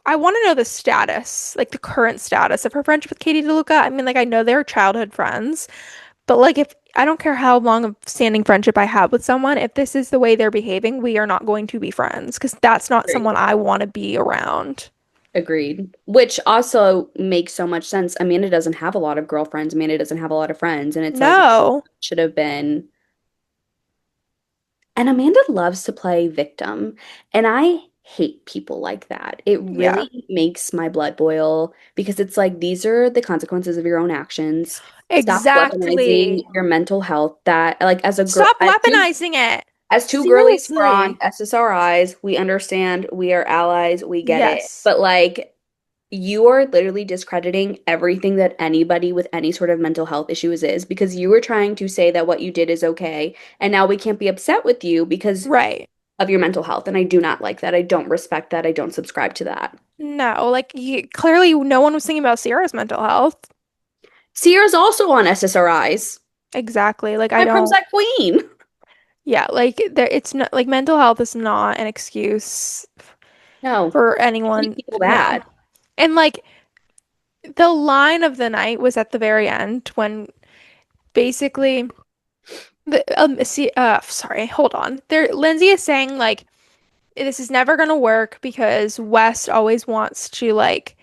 I want to know the status, like the current status of her friendship with Katie DeLuca. I mean, like I know they're childhood friends, but like if I don't care how long of standing friendship I have with someone, if this is the way they're behaving, we are not going to be friends because that's not Agreed. someone I want to be around. Agreed. Which also makes so much sense. Amanda doesn't have a lot of girlfriends. Amanda doesn't have a lot of friends. And it's like, No. should have been. And Amanda loves to play victim. And I hate people like that. It Yeah. really makes my blood boil because it's like these are the consequences of your own actions. Stop weaponizing Exactly. your mental health that like as a girl Stop weaponizing it. as two girlies who are on Seriously. SSRIs, we understand, we are allies, we get it. Yes. But like you are literally discrediting everything that anybody with any sort of mental health issues is because you were trying to say that what you did is okay, and now we can't be upset with you because Right. of your mental health. And I do not like that. I don't respect that. I don't subscribe to that. No, like clearly no one was thinking about Sierra's mental health. Sierra's also on SSRIs. Exactly. Like I My don't, Prozac queen. yeah, like there it's not like mental health is not an excuse No, for treat anyone. people No. bad. And like the line of the night was at the very end when basically sorry, hold on. There Lindsay is saying like this is never gonna work because West always wants to like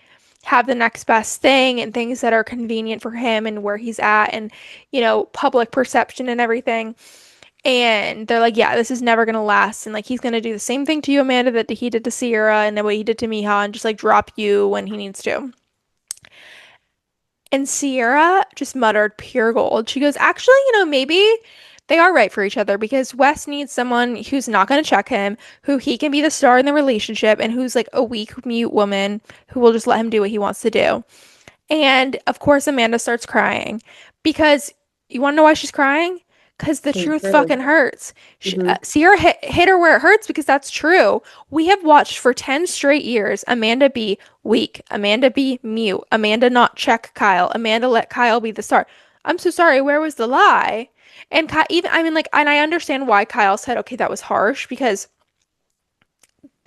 have the next best thing and things that are convenient for him and where he's at and public perception and everything. And they're like, yeah, this is never gonna last. And like he's gonna do the same thing to you, Amanda, that he did to Sierra and what he did to Miha and just like drop you when he needs to. And Sierra just muttered pure gold. She goes, actually, maybe they are right for each other because Wes needs someone who's not going to check him, who he can be the star in the relationship, and who's like a weak, mute woman who will just let him do what he wants to do. And of course, Amanda starts crying because you want to know why she's crying? Because the It's truth true. fucking hurts. Hmm. Sierra hit her where it hurts because that's true. We have watched for 10 straight years Amanda be weak, Amanda be mute, Amanda not check Kyle, Amanda let Kyle be the star. I'm so sorry, where was the lie? And even, I mean, like, and I understand why Kyle said, okay, that was harsh because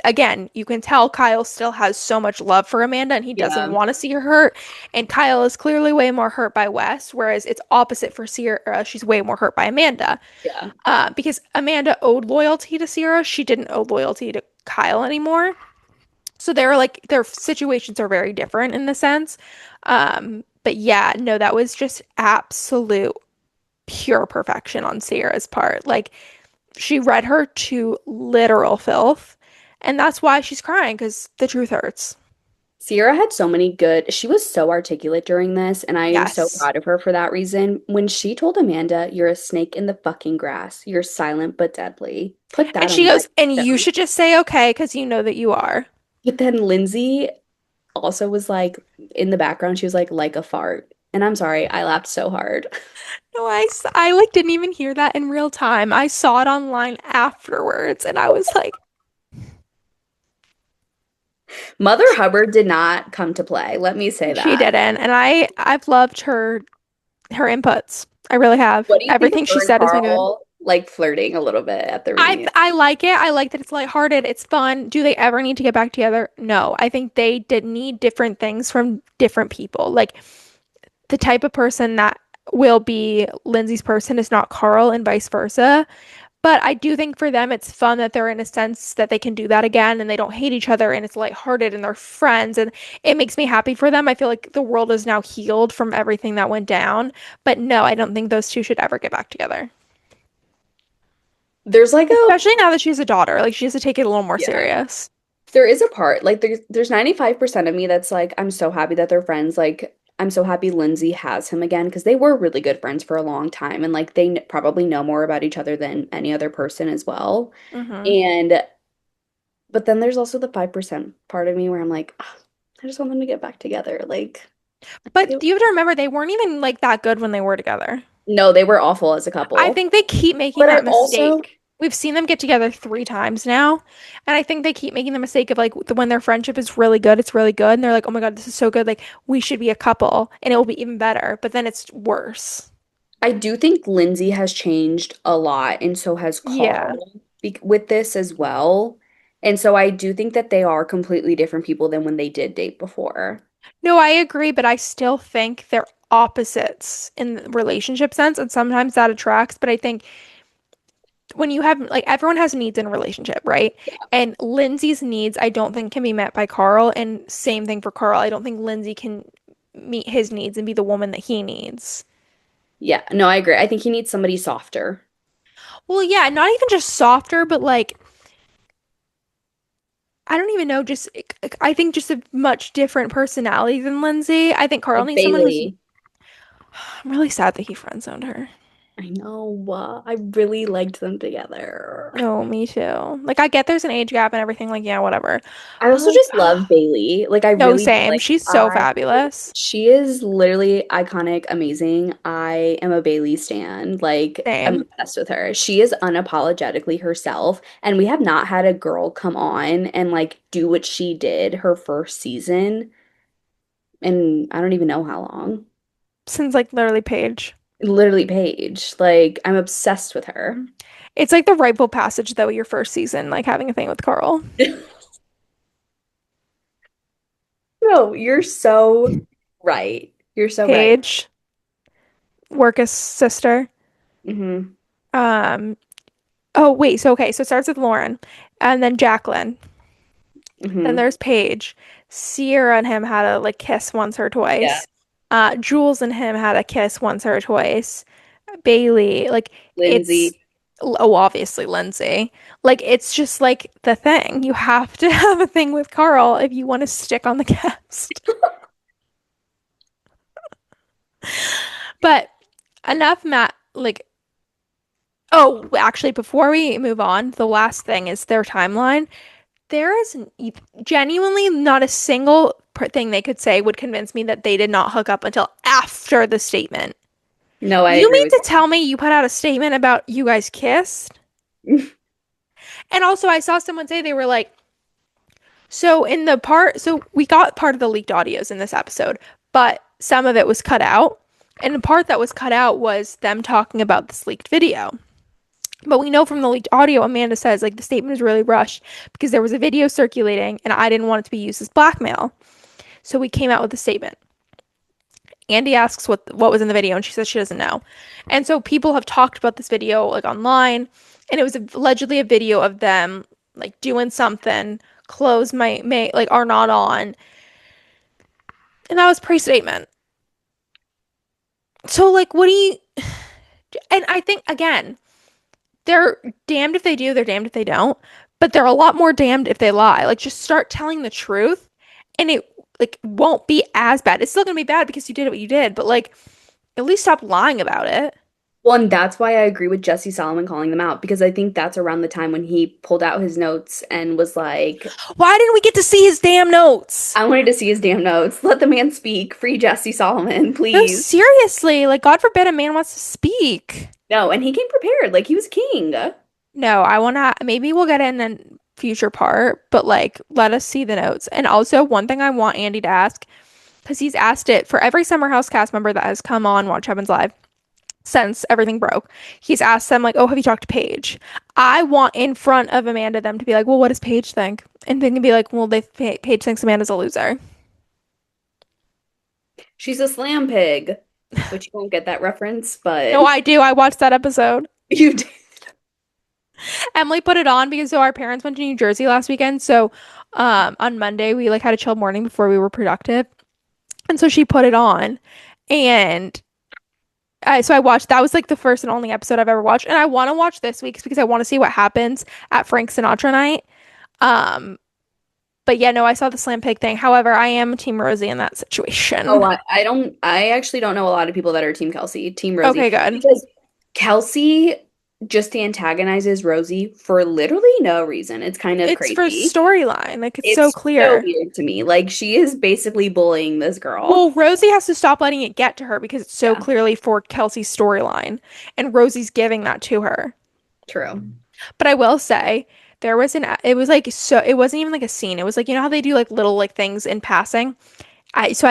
again, you can tell Kyle still has so much love for Amanda and he doesn't Yeah. want to see her hurt. And Kyle is clearly way more hurt by Wes, whereas it's opposite for Sierra. She's way more hurt by Amanda. Yeah. Because Amanda owed loyalty to Sierra. She didn't owe loyalty to Kyle anymore. So they're like, their situations are very different in the sense. But yeah, no, that was just absolute pure perfection on Sierra's part. Like, she read her to literal filth. And that's why she's crying, because the truth hurts. Sierra had so many good, she was so articulate during this, and I am so Yes. proud of her for that reason. When she told Amanda, "You're a snake in the fucking grass. You're silent but deadly." Put And that she on my goes, and you stone. should just say okay because you know that you are. But then Lindsay also was like in the background, she was like a fart. And I'm sorry, I laughed so hard. No, I like didn't even hear that in real time. I saw it online afterwards and I was like, Mother Hubbard did not come to play. Let me say she that. didn't. And I've loved her inputs. I really have. What do you think of Everything she her and said has been good. Carl like flirting a little bit at the reunion? I like it. I like that it's lighthearted. It's fun. Do they ever need to get back together? No. I think they did need different things from different people. Like the type of person that will be Lindsay's person is not Carl and vice versa. But I do think for them it's fun that they're in a sense that they can do that again and they don't hate each other and it's lighthearted and they're friends and it makes me happy for them. I feel like the world is now healed from everything that went down. But no, I don't think those two should ever get back together. There's like a Especially now that she has a daughter. Like she has to take it a little more yeah. serious. There is a part like there's 95% of me that's like I'm so happy that they're friends. Like I'm so happy Lindsay has him again because they were really good friends for a long time and like they probably know more about each other than any other person as well. Hmm. And but then there's also the 5% part of me where I'm like, "Ah, I just want them to get back together." Like But it- you have to remember they weren't even like that good when they were together. no, they were awful as a I couple. think they keep making But I that also mistake. We've seen them get together 3 times now, and I think they keep making the mistake of like when their friendship is really good, it's really good, and they're like, "Oh my God, this is so good! Like we should be a couple, and it will be even better." But then it's worse. I do think Lindsay has changed a lot, and so has Yeah. Carl with this as well. And so I do think that they are completely different people than when they did date before. No, I agree, but I still think they're opposites in the relationship sense, and sometimes that attracts. But I think when you have like everyone has needs in a relationship, right? And Lindsay's needs, I don't think can be met by Carl, and same thing for Carl. I don't think Lindsay can meet his needs and be the woman that he needs. Yeah, no, I agree. I think he needs somebody softer. Well, yeah, not even just softer, but like I don't even know, just I think just a much different personality than Lindsay. I think Carl Like needs someone who's Bailey. I'm really sad that he friend zoned her. I know. I really liked them together. No, me too. Like I get there's an age gap and everything, like yeah, whatever. I But also like just love Bailey. Like I no, really do. same. Like She's so I fabulous. she is literally iconic, amazing. I am a Bailey stan. Like I'm Same. obsessed with her. She is unapologetically herself, and we have not had a girl come on and like do what she did her first season, and I don't even know how long. Since like literally Paige. Literally Paige. Like I'm obsessed with her. It's like the rightful passage though, your first season, like having a thing with Carl. No, you're so right. You're so right. Paige, Workus' sister. Hmm. Um, oh wait, so okay, so it starts with Lauren and then Jacqueline. Then Hmm. there's Paige. Sierra and him had a like kiss once or Yeah. twice. Jules and him had a kiss once or twice. Bailey, like it's Lindsay. oh, obviously Lindsay. Like it's just like the thing. You have to have a thing with Carl if you want to stick on the cast. But enough, Matt. Like, oh, actually, before we move on, the last thing is their timeline. There is genuinely not a single thing they could say would convince me that they did not hook up until after the statement. No, I You agree mean with to tell me you put out a statement about you guys kissed? you. And also, I saw someone say they were like, so in the part, so we got part of the leaked audios in this episode, but some of it was cut out. And the part that was cut out was them talking about this leaked video. But we know from the leaked audio, Amanda says like the statement was really rushed because there was a video circulating and I didn't want it to be used as blackmail. So we came out with a statement. Andy asks what was in the video and she says she doesn't know. And so people have talked about this video like online and it was allegedly a video of them like doing something, clothes may like are not on. And that was pre-statement. So like what do you and I think again, they're damned if they do, they're damned if they don't, but they're a lot more damned if they lie. Like just start telling the truth and it like won't be as bad. It's still gonna be bad because you did what you did, but like at least stop lying about it. Well, and that's why I agree with Jesse Solomon calling them out because I think that's around the time when he pulled out his notes and was like, Why didn't we get to see his damn notes? I wanted to see his damn notes. Let the man speak. Free Jesse Solomon, No, please. seriously, like God forbid a man wants to speak. No, and he came prepared. Like he was king. No, I wanna maybe we'll get in a future part, but like let us see the notes. And also one thing I want Andy to ask, because he's asked it for every Summer House cast member that has come on Watch Heaven's Live since everything broke. He's asked them like, "Oh, have you talked to Paige?" I want in front of Amanda them to be like, "Well, what does Paige think?" And they can be like, "Well, Paige thinks Amanda's a loser." She's a slam pig, which you won't get that reference, but No, I do. I watched that episode. you did. Emily put it on because so our parents went to New Jersey last weekend. So on Monday we like had a chill morning before we were productive. And so she put it on. And I watched that was like the first and only episode I've ever watched. And I want to watch this week's because I want to see what happens at Frank Sinatra night. Um, but yeah, no, I saw the slam pig thing. However, I am Team Rosie in that Oh, situation. I actually don't know a lot of people that are Team Kelsey, Team Okay, Rosie, good. because Kelsey just antagonizes Rosie for literally no reason. It's kind of It's for crazy. storyline. Like it's so It's so clear. weird to me. Like she is basically bullying this girl. Well, Rosie has to stop letting it get to her because it's so Yeah, clearly for Kelsey's storyline, and Rosie's giving that to her. true. But I will say there was it was like so it wasn't even like a scene. It was like you know how they do like little like things in passing.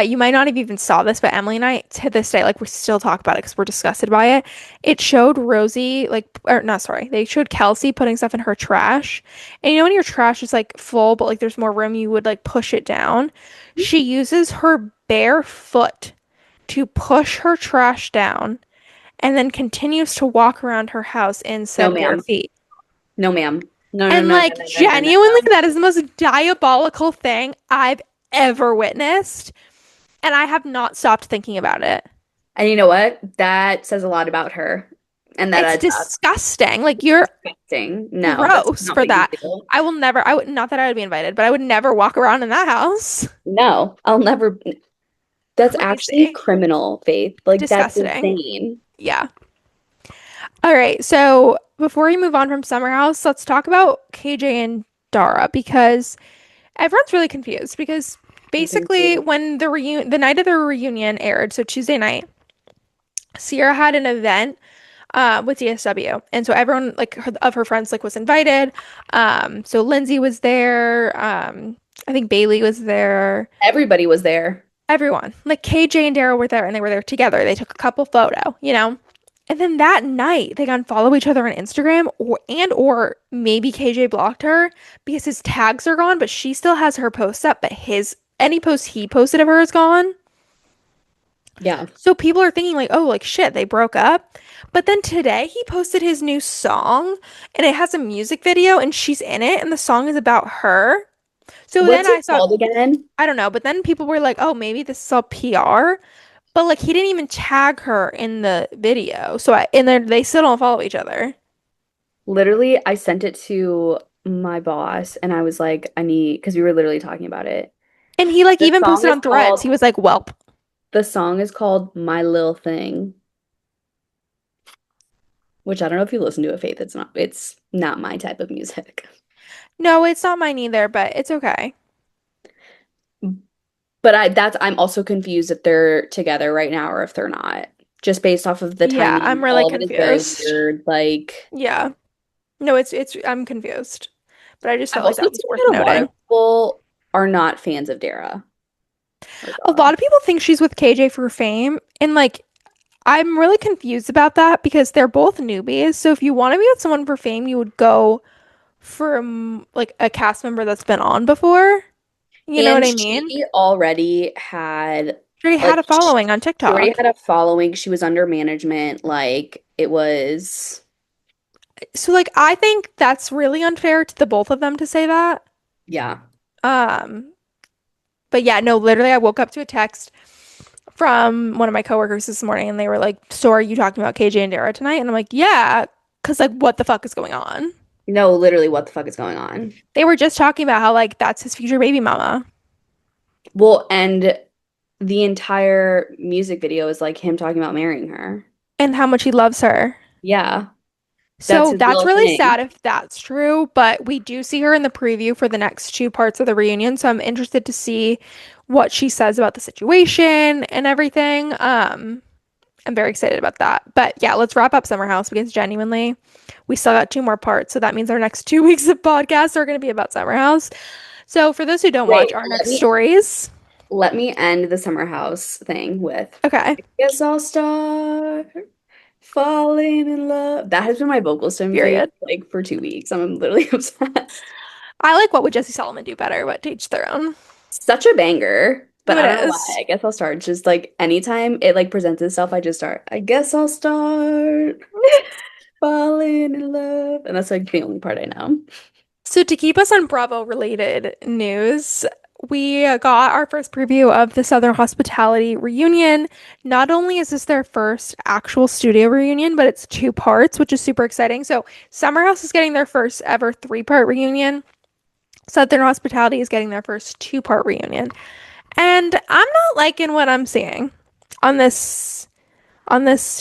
You might not have even saw this, but Emily and I to this day like we still talk about it because we're disgusted by it. It showed Rosie like or not sorry, they showed Kelsey putting stuff in her trash. And you know when your trash is like full but like there's more room, you would like push it down. She uses her bare foot to push her trash down and then continues to walk around her house in No, said bare ma'am. feet. No, ma'am. No, no, And no, no, like no, no, no, no, genuinely, no. that is the most diabolical thing I've ever witnessed. And I have not stopped thinking about it. And you know what? That says a lot about her. And that It's adds up. disgusting. Like you're Disgusting. No, that's gross not for what you that. do. I will never, I would not that I would be invited, but I would never walk around in that house. No, I'll never. That's actually Crazy. criminal, Faith. Like that's Disgusting. insane. Yeah. All right. So before we move on from Summer House, let's talk about KJ and Dara because everyone's really confused because I'm basically confused. when the night of the reunion aired, so Tuesday night, Sierra had an event with DSW, and so everyone like of her friends like was invited. So Lindsay was there. I think Bailey was there. Everybody was there. Everyone like KJ and Dara were there, and they were there together. They took a couple photo, you know. And then that night they unfollow each other on Instagram, or maybe KJ blocked her because his tags are gone, but she still has her posts up, but his any post he posted of her is gone. Yeah. So people are thinking like, oh, like shit, they broke up. But then today he posted his new song and it has a music video and she's in it and the song is about her. So then What's it I thought, called again? I don't know, but then people were like, oh, maybe this is all PR. But like he didn't even tag her in the video. So and then they still don't follow each other. Literally, I sent it to my boss and I was like, I need, because we were literally talking about it. And he like The even song posted is on Threads. He called, was like, "Welp." the song is called My Little Thing, which I don't know if you listen to it, Faith. It's not my type of music. No, it's not mine either, but it's okay. But I'm also confused if they're together right now or if they're not. Just based off of the Yeah, timing, I'm really all of it is very confused. weird. Like, Yeah. No, it's I'm confused. But I just I've felt like also that was seen worth that a lot of noting. people are not fans of Dara or A Dara. lot of people think she's with KJ for fame, and like I'm really confused about that because they're both newbies. So if you want to be with someone for fame, you would go for like a cast member that's been on before. You know what And I mean? she already had She already had like a following on she already TikTok. had a following. She was under management. Like it was, So like I think that's really unfair to the both of them to say that. yeah. Um, but yeah, no, literally I woke up to a text from one of my coworkers this morning and they were like, "So are you talking about KJ and Dara tonight?" And I'm like, "Yeah, because like what the fuck is going on?" No, literally, what the fuck is going on? They were just talking about how like that's his future baby mama. Well, and the entire music video is like him talking about marrying her. and how much he loves her. Yeah, that's So his that's real really thing. sad if that's true, but we do see her in the preview for the next two parts of the reunion, so I'm interested to see what she says about the situation and everything. I'm very excited about that. But yeah, let's wrap up Summer House because genuinely, we still got two more parts, so that means our next 2 weeks of podcasts are going to be about Summer House. So for those who don't watch Wait, our next stories, let me end the summer house thing with okay, I guess I'll start falling in love. That has been my vocal symphony period. like for 2 weeks. I'm literally obsessed. I like what would Jesse Solomon do better, but to each their own. Such a banger. But It I don't know why. is. I guess I'll start. Just like anytime it like presents itself, I just start. I guess I'll start falling in love. And that's like the only part I know. So to keep us on Bravo related news, we got our first preview of the Southern Hospitality reunion. Not only is this their first actual studio reunion, but it's two parts, which is super exciting. So Summer House is getting their first ever three-part reunion. Southern Hospitality is getting their first two-part reunion. And I'm not liking what I'm seeing on this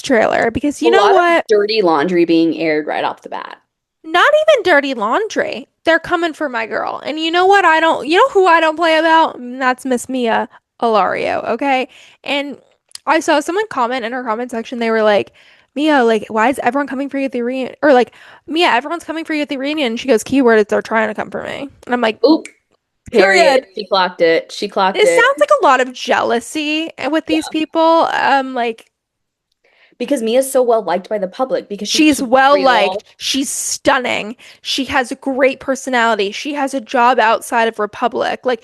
trailer because A you know lot of what? dirty laundry being aired right off the bat. Not even dirty laundry. They're coming for my girl. And you know what? You know who I don't play about? That's Miss Mia Ilario, okay? And I saw someone comment in her comment section. They were like, Mia, like, why is everyone coming for you at the reunion? Or like, Mia, everyone's coming for you at the reunion. And she goes, keyword is they're trying to come for me. And I'm like, Oop, period. period. She clocked it. She clocked It it. sounds like a lot of jealousy with these Yeah. people. Like, Because Mia's so well liked by the public because she she's keeps well liked. real. She's stunning. She has a great personality. She has a job outside of Republic. Like,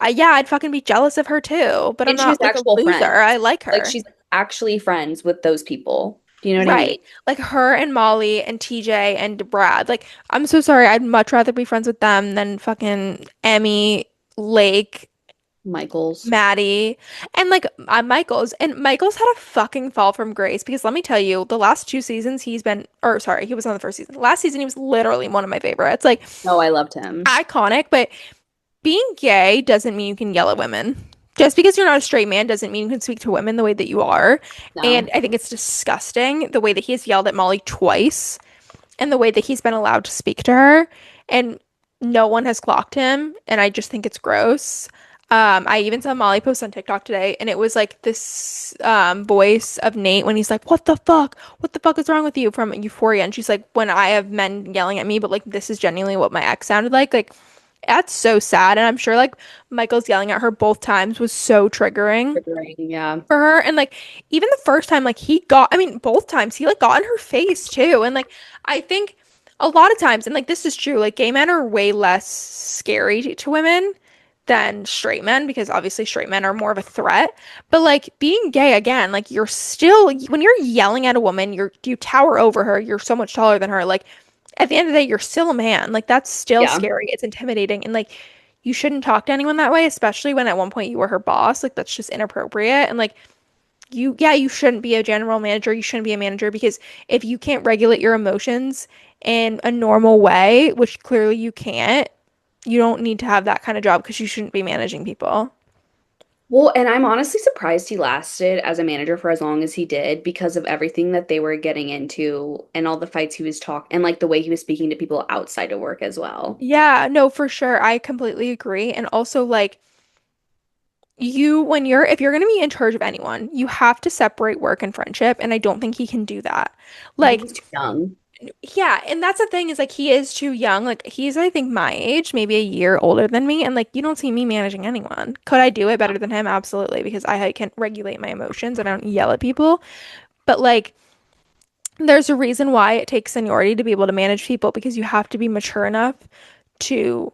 yeah, I'd fucking be jealous of her too, but I'm And she has not like a actual loser. friends. I like Like her. she's actually friends with those people. Do you know what I mean? Right. Like her and Molly and TJ and Brad. Like, I'm so sorry. I'd much rather be friends with them than fucking Emmy, Lake, Michaels. Maddie, and like Michaels. And Michaels had a fucking fall from grace because let me tell you, the last two seasons he's been, or sorry, he was on the first season. Last season he was literally one of my favorites. Like No, I loved him. iconic, but being gay doesn't mean you can yell at women. Just because you're not a straight man doesn't mean you can speak to women the way that you are. And No. I think it's disgusting the way that he has yelled at Molly twice and the way that he's been allowed to speak to her. And no one has clocked him. And I just think it's gross. I even saw Molly post on TikTok today, and it was like this voice of Nate when he's like, "What the fuck? What the fuck is wrong with you?" from Euphoria, and she's like, "When I have men yelling at me, but like this is genuinely what my ex sounded like." Like that's so sad. And I'm sure like Michael's yelling at her both times was so triggering Triggering, yeah. for her. And like even the first time, like I mean, both times he like got in her face too. And like I think a lot of times, and like this is true, like gay men are way less scary to women than straight men because obviously straight men are more of a threat. But like being gay again, like you're still when you're yelling at a woman, you tower over her, you're so much taller than her. Like at the end of the day, you're still a man. Like that's still Yeah. scary. It's intimidating. And like you shouldn't talk to anyone that way, especially when at one point you were her boss. Like that's just inappropriate. And like you shouldn't be a general manager. You shouldn't be a manager because if you can't regulate your emotions in a normal way, which clearly you can't, you don't need to have that kind of job because you shouldn't be managing people. Well, and I'm honestly surprised he lasted as a manager for as long as he did because of everything that they were getting into and all the fights he was talking and like the way he was speaking to people outside of work as well. Yeah, no, for sure. I completely agree. And also like if you're going to be in charge of anyone, you have to separate work and friendship, and I don't think he can do that. I think Like he's too young. yeah, and that's the thing is like he is too young. Like he's I think my age, maybe a year older than me, and like you don't see me managing anyone. Could I do it better than him? Absolutely, because I can regulate my emotions and I don't yell at people. But like there's a reason why it takes seniority to be able to manage people because you have to be mature enough to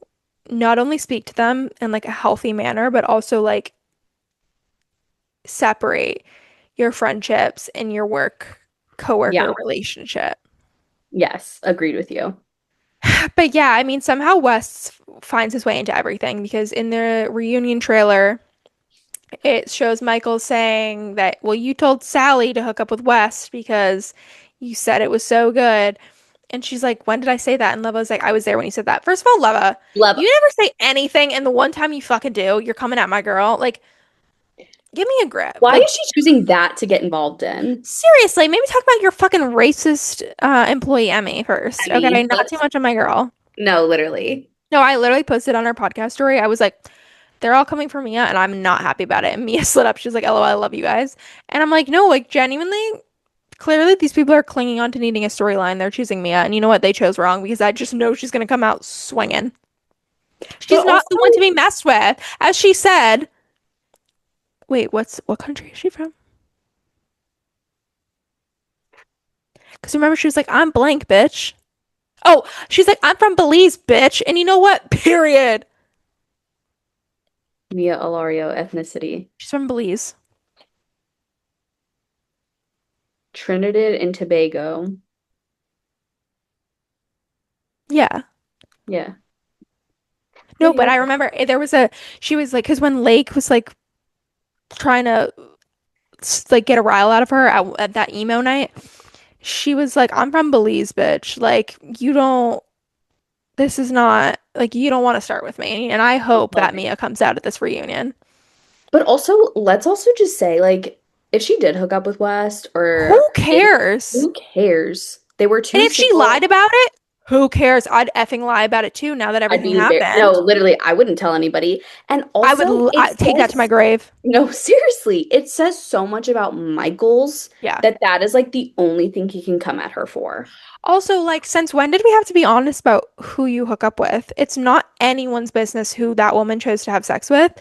not only speak to them in like a healthy manner, but also like separate your friendships and your work coworker Yeah. relationship. Yes, agreed with you. But yeah, I mean, somehow Wes finds his way into everything because in the reunion trailer, it shows Michael saying that, well, you told Sally to hook up with Wes because you said it was so good. And she's like, when did I say that? And Leva's like, I was there when you said that. First of all, Leva, Love. you never say anything, and the one time you fucking do, you're coming at my girl. Like, give me a grip. Why Like, is she choosing that to get involved in? seriously, maybe talk about your fucking racist employee Emmy first. I Okay, mean, not too let's much on my girl. no, literally. No, I literally posted on our podcast story. I was like, they're all coming for Mia, and I'm not happy about it. And Mia slid up. She was like, LOL, I love you guys. And I'm like, no, like, genuinely, clearly these people are clinging on to needing a storyline. They're choosing Mia. And you know what? They chose wrong because I just know she's going to come out swinging. But She's not also, the one to be messed with. As she said, wait, what country is she from? Because remember, she was like, I'm blank, bitch. Oh, she's like, I'm from Belize, bitch. And you know what? Period. Mia Alario ethnicity. She's from Belize. Trinidad and Tobago. Yeah. Yeah. Yeah, No, but yeah. I remember there was a, she was like, because when Lake was like trying to like get a rile out of her at that emo night, she was like, I'm from Belize, bitch. Like, you don't, this is not, like, you don't want to start with me. And I hope Love that it. Mia comes out at this reunion. But also, let's also just say, like, if she did hook up with West or Who cares? who cares? They were And two if she lied single. about it, who cares? I'd effing lie about it too now that I'd everything be very, no, happened. literally, I wouldn't tell anybody. And also, it Take that to my says, grave. no, seriously, it says so much about Michaels Yeah. that that is like the only thing he can come at her for. Also, like, since when did we have to be honest about who you hook up with? It's not anyone's business who that woman chose to have sex with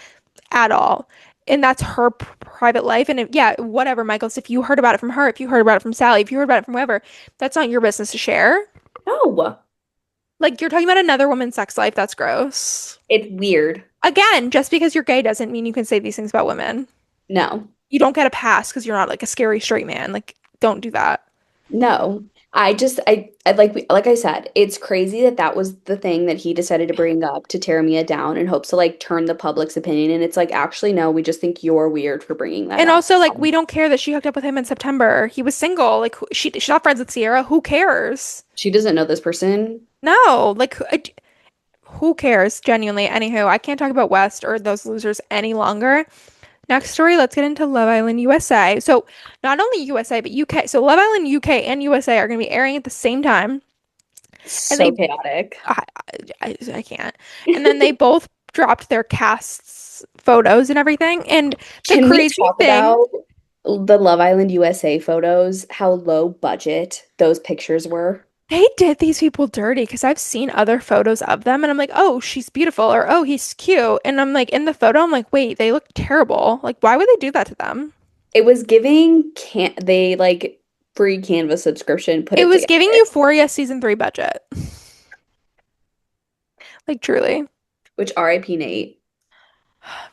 at all. And that's her private life. And yeah, whatever, Michaels, if you heard about it from her, if you heard about it from Sally, if you heard about it from whoever, that's not your business to share. No, Like, you're talking about another woman's sex life. That's gross. it's weird. Again, just because you're gay doesn't mean you can say these things about women. No. You don't get a pass because you're not like a scary straight man. Like, don't do that. No. I like I said, it's crazy that that was the thing that he decided to bring up to tear Mia down in hopes to like turn the public's opinion. And it's like, actually, no, we just think you're weird for bringing that And up. also, like, we don't care that she hooked up with him in September. He was single. Like, she's not friends with Sierra. Who cares? She doesn't know this person. No, like, who cares? Genuinely. Anywho, I can't talk about West or those losers any longer. Next story, let's get into Love Island USA. So, not only USA, but UK. So, Love Island UK and USA are going to be airing at the same time. And So chaotic. I, I can't. And then they both dropped their casts photos and everything. And the Can we crazy talk thing, about the Love Island USA photos, how low budget those pictures were? they did these people dirty because I've seen other photos of them and I'm like, oh, she's beautiful or oh, he's cute. And I'm like, in the photo, I'm like, wait, they look terrible. Like, why would they do that to them? It was giving can they like free Canva subscription, put It it was together, giving Euphoria season 3 budget. Like, truly. which RIP Nate.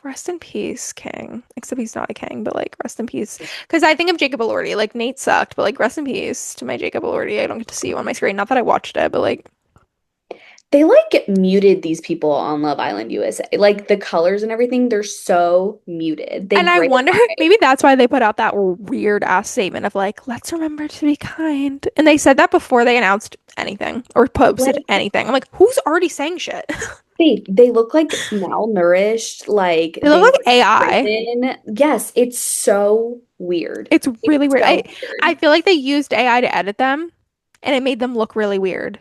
Rest in peace, King. Except he's not a king, but like, rest in peace. Because I think of Jacob Elordi. Like, Nate sucked, but like, rest in peace to my Jacob Elordi. I don't get to see you on my screen. Not that I watched it, but like, They like muted these people on Love Island USA. Like the colors and everything, they're so muted. They and I gray wonder eye. maybe that's why they put out that weird ass statement of like, let's remember to be kind. And they said that before they announced anything or posted Like anything. I'm like, who's already saying shit? they look like malnourished, like They look they like were AI. in prison. Yes, it's so weird. It's It's really weird. so I weird. feel like they used AI to edit them and it made them look really weird.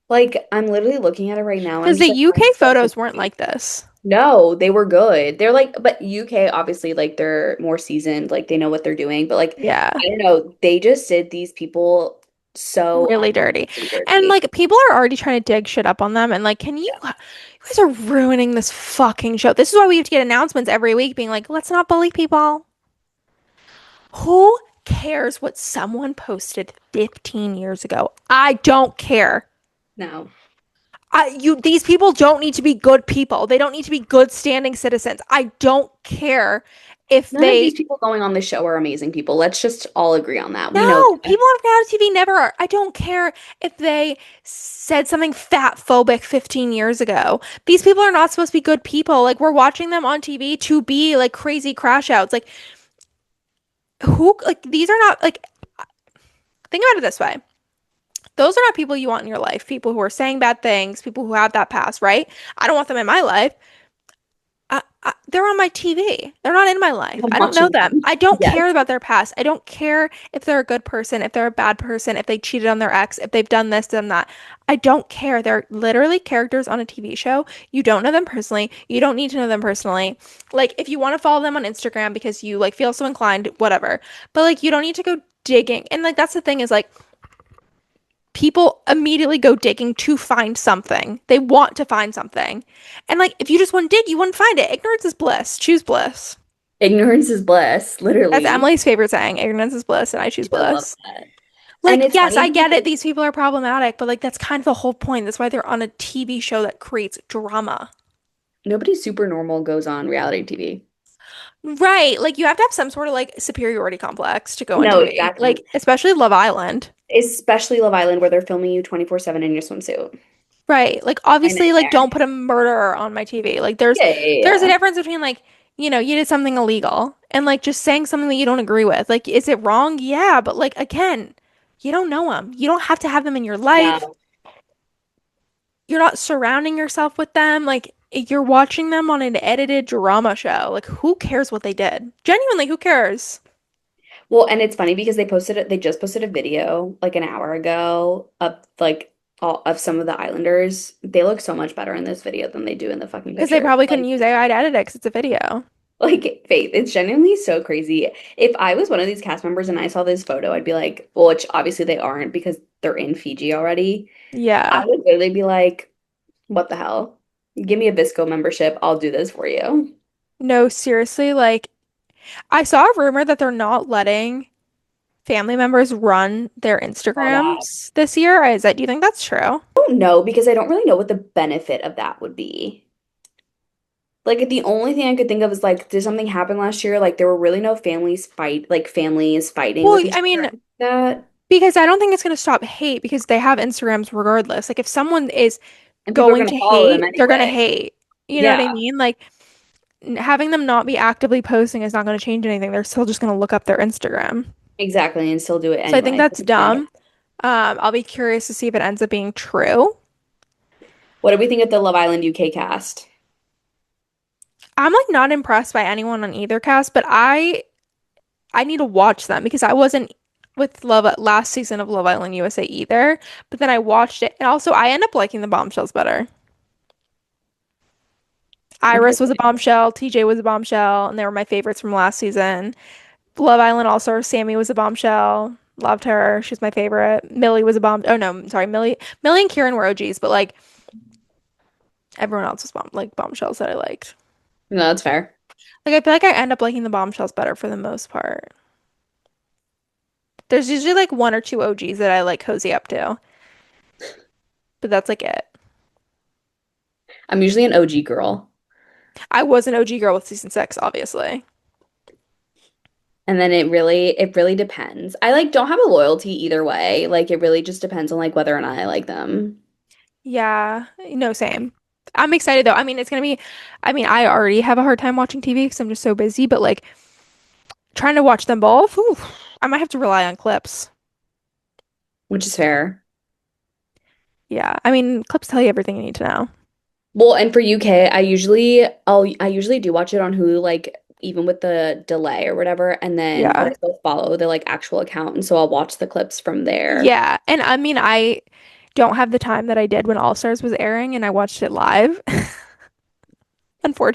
Like I'm literally looking at it right now and I'm Because the just like, UK I'm so photos weren't confused. like this. No, they were good. They're like, but UK obviously like they're more seasoned, like they know what they're doing. But like, Yeah. I don't know, they just did these people so Really dirty. And dirty. like people are already trying to dig shit up on them and like you guys are ruining this fucking show. This is why we have to get announcements every week being like, let's not bully people. Who cares what someone posted 15 years ago? I don't care. No. These people don't need to be good people. They don't need to be good standing citizens. I don't care if None of these they people going on this show are amazing people. Let's just all agree on that. We know No, that. people on reality TV never are. I don't care if they said something fat phobic 15 years ago. These people are not supposed to be good people. Like we're watching them on TV to be like crazy crash outs. Like who like these are not like think about it this way. Those are not people you want in your life. People who are saying bad things, people who have that past, right? I don't want them in my life. They're on my TV. They're not in my life. I'm I don't know watching them. them. I don't Yes. care about their past. I don't care if they're a good person, if they're a bad person, if they cheated on their ex, if they've done this, done that. I don't care. They're literally characters on a TV show. You don't know them personally. You don't need to know them personally. Like, if you want to follow them on Instagram because you like feel so inclined, whatever. But like, you don't need to go digging. And like, that's the thing is like, people immediately go digging to find something. They want to find something. And like, if you just want to dig, you wouldn't find it. Ignorance is bliss. Choose bliss. Ignorance is bliss, That's literally. Emily's favorite saying. Ignorance is bliss, and I choose I love bliss. that. And Like, it's yes, funny I because get it. These people are problematic, but like, that's kind of the whole point. That's why they're on a TV show that creates drama. nobody super normal goes on reality TV. Right. Like, you have to have some sort of like superiority complex to go on No, TV. exactly. Like, especially Love Island. Especially Love Island, where they're filming you 24/7 in your swimsuit. Right. Like My obviously like nightmare. don't put a murderer on my TV. Like Yeah, yeah, there's a yeah. difference between like, you did something illegal and like just saying something that you don't agree with. Like is it wrong? Yeah, but like again, you don't know them. You don't have to have them in your life. No. You're not surrounding yourself with them. Like you're watching them on an edited drama show. Like who cares what they did? Genuinely, who cares? Well, and it's funny because they just posted a video like an hour ago of like all of some of the Islanders. They look so much better in this video than they do in the fucking Because they picture. probably couldn't use AI to edit it because it's a video. Like Faith, it's genuinely so crazy. If I was one of these cast members and I saw this photo, I'd be like, well, which obviously they aren't because they're in Fiji already. I Yeah. would literally be like, what the hell? Give me a Visco membership. I'll do this for you. No, seriously, like I saw a rumor that they're not letting family members run their All that. Instagrams this year? Do you think that's true? I don't know because I don't really know what the benefit of that would be. Like the only thing I could think of is like, did something happen last year? Like there were really no families fighting Well, with each I other mean, like that. because I don't think it's going to stop hate because they have Instagrams regardless. Like if someone is And people are going gonna to follow them hate, they're going to anyway. hate. You know what I Yeah, mean? Like having them not be actively posting is not going to change anything. They're still just going to look up their Instagram. exactly, and still do it So I think anyway. that's dumb. I'll be curious to see if it ends up being true. What do we think of the Love Island UK cast? I'm like not impressed by anyone on either cast, but I need to watch them because I wasn't with Love last season of Love Island USA either. But then I watched it, and also I end up liking the bombshells better. Iris was a Interesting. bombshell, TJ was a bombshell, and they were my favorites from last season. Love Island also, Sammy was a bombshell. Loved her. She's my favorite. Millie was a bomb. Oh no, sorry, Millie and Kieran were OGs, but like everyone else was bombshells that I liked. No, that's fair. Like I feel like I end up liking the bombshells better for the most part. There's usually like one or two OGs that I like cozy up to, but that's like it. I'm usually an OG girl. I was an OG girl with season six, obviously. And then it really depends. I like don't have a loyalty either way. Like it really just depends on like whether or not I like them. Yeah, no, same. I'm excited though. I mean, I already have a hard time watching TV because I'm just so busy, but like trying to watch them both, ooh, I might have to rely on clips. Which is fair. Yeah, I mean, clips tell you everything you need to know. Well, and for UK, I usually do watch it on Hulu, like even with the delay or whatever, and then but Yeah. I still follow the like actual account, and so I'll watch the clips from there. Yeah, and I mean, I don't have the time that I did when All Stars was airing and I watched it live,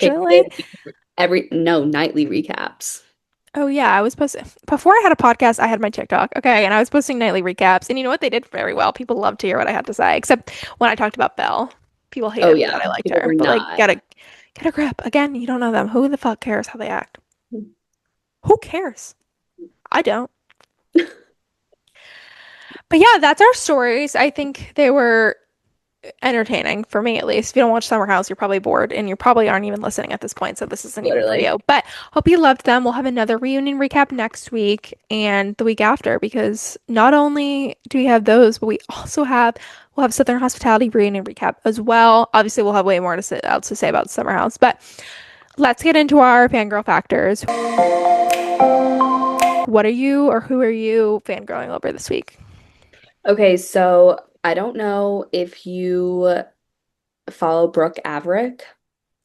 They unfortunately. did every no nightly recaps. Oh yeah, I was posting before I had a podcast, I had my TikTok. Okay, and I was posting nightly recaps. And you know what? They did very well. People loved to hear what I had to say, except when I talked about Belle. People Oh hated yeah, that I liked people her. were But like not. get a grip. Again, you don't know them. Who the fuck cares how they act? Who cares? I don't. But yeah, that's our stories. I think they were entertaining for me at least. If you don't watch Summer House, you're probably bored and you probably aren't even listening at this point, so this isn't even for Literally. you. But hope you loved them. We'll have another reunion recap next week and the week after because not only do we have those, but we'll have Southern Hospitality reunion recap as well. Obviously, we'll have way more else to say about Summer House, but let's get into our fangirl factors. What are you or who are you fangirling over this week? Okay, so I don't know if you follow Brooke Averick.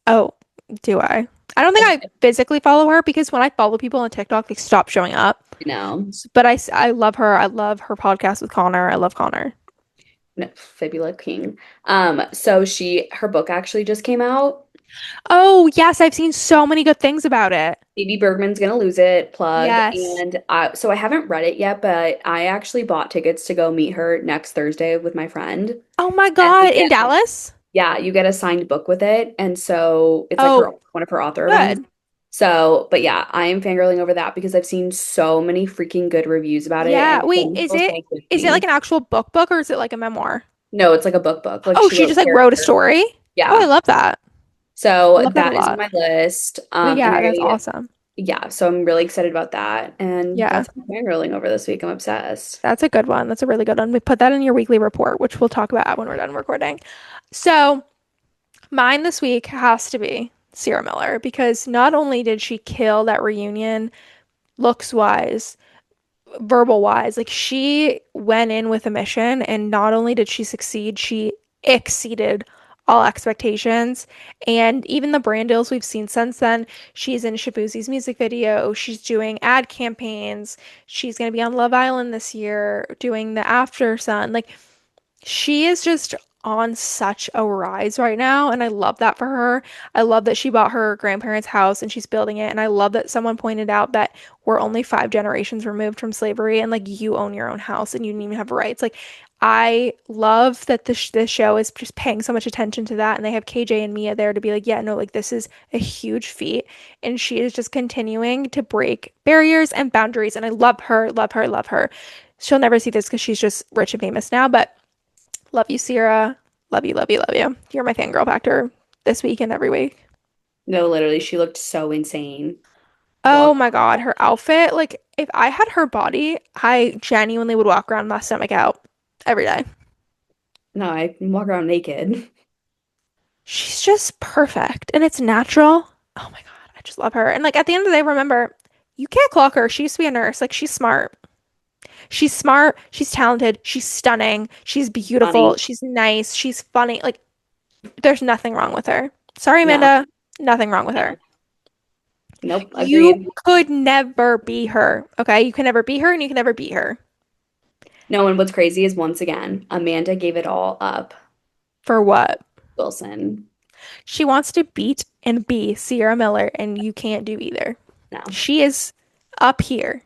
Oh, do I? I don't think I Okay, physically follow her because when I follow people on TikTok, they stop showing up. no, But I love her. I love her podcast with Connor. I love Connor. no, Fibula King. So her book actually just came out. Oh, yes, I've seen so many good things about it. Phoebe Bergman's gonna lose it, plug. Yes. And so I haven't read it yet, but I actually bought tickets to go meet her next Thursday with my friend. Oh my And God, in Dallas? yeah, you get a signed book with it. And so it's like her Oh, one of her author events. good. So, but yeah, I am fangirling over that because I've seen so many freaking good reviews about it Yeah. and so Wait, many people saying it's is it like amazing. an actual book or is it like a memoir? No, it's like a book. Like Oh, she she wrote just like wrote a character. story? Oh, I Yeah. love that. I So love that a that is on lot. my list. And Yeah, that's awesome. yeah, so I'm really excited about that. And Yeah, that's what I'm fangirling over this week. I'm obsessed. that's a good one. That's a really good one. We put that in your weekly report, which we'll talk about when we're done recording. So, mine this week has to be Sierra Miller because not only did she kill that reunion looks wise, verbal wise. Like she went in with a mission, and not only did she succeed, she exceeded all expectations. And even the brand deals we've seen since then, she's in Shabuzi's music video, she's doing ad campaigns, she's going to be on Love Island this year doing the After Sun. Like she is just on such a rise right now, and I love that for her. I love that she bought her grandparents' house and she's building it, and I love that someone pointed out that we're only 5 generations removed from slavery, and like you own your own house and you don't even have rights. Like I love that this show is just paying so much attention to that, and they have KJ and Mia there to be like, yeah, no, like this is a huge feat, and she is just continuing to break barriers and boundaries, and I love her, love her, love her. She'll never see this because she's just rich and famous now, but love you, Sierra. Love you, love you, love you. You're my fangirl factor this week and every week. No, literally, she looked so insane. Oh Walk. my God, her outfit. Like, if I had her body, I genuinely would walk around with my stomach out every day. No, I can walk around naked. She's just perfect and it's natural. Oh my God, I just love her. And like at the end of the day, remember, you can't clock her. She used to be a nurse. Like, she's smart. She's smart. She's talented. She's stunning. She's beautiful. Funny. She's nice. She's funny. Like, there's nothing wrong with her. Sorry, No, Amanda. Nothing wrong with her. no. Nope, You agreed. could never be her. Okay? You can never be her and you can never beat her. No, and what's crazy is once again, Amanda gave it all up. For what? Wilson. She wants to beat and be Sierra Miller, and you can't do either. No. She is up here.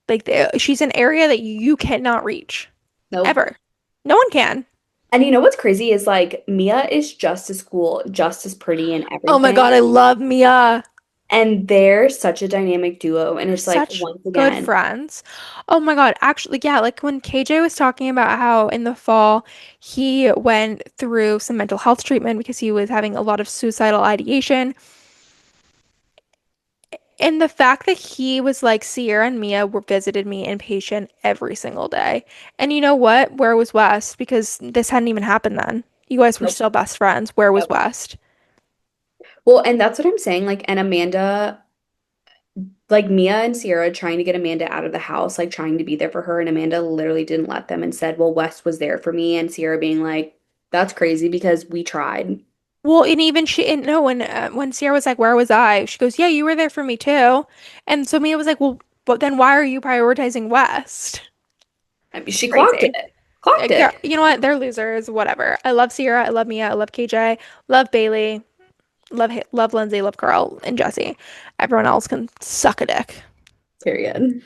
Like, she's an area that you cannot reach. Nope. Ever. No one can. And you know what's crazy is like Mia is just as cool, just as pretty and Oh my everything. God, I love Mia. And they're such a dynamic duo. And They're it's like, such once good again, friends. Oh my God, actually, yeah, like when KJ was talking about how in the fall he went through some mental health treatment because he was having a lot of suicidal ideation. And the fact that he was like, Sierra and Mia were visited me inpatient every single day. And you know what? Where was West? Because this hadn't even happened then. You guys were nope, still best friends. Where was nope. West? Well, and that's what I'm saying. Like, and Amanda, like Mia and Sierra trying to get Amanda out of the house, like trying to be there for her. And Amanda literally didn't let them and said, well, West was there for me. And Sierra being like, that's crazy because we tried. Well, and even she, and no, when Sierra was like, "Where was I?" She goes, "Yeah, you were there for me too." And so Mia was like, "Well, but then why are you prioritizing West?" I mean, she clocked Crazy. it. Clocked Yeah, it. you know what? They're losers. Whatever. I love Sierra. I love Mia. I love KJ. Love Bailey. Love Lindsay. Love Carl and Jesse. Everyone else can suck a dick. Period.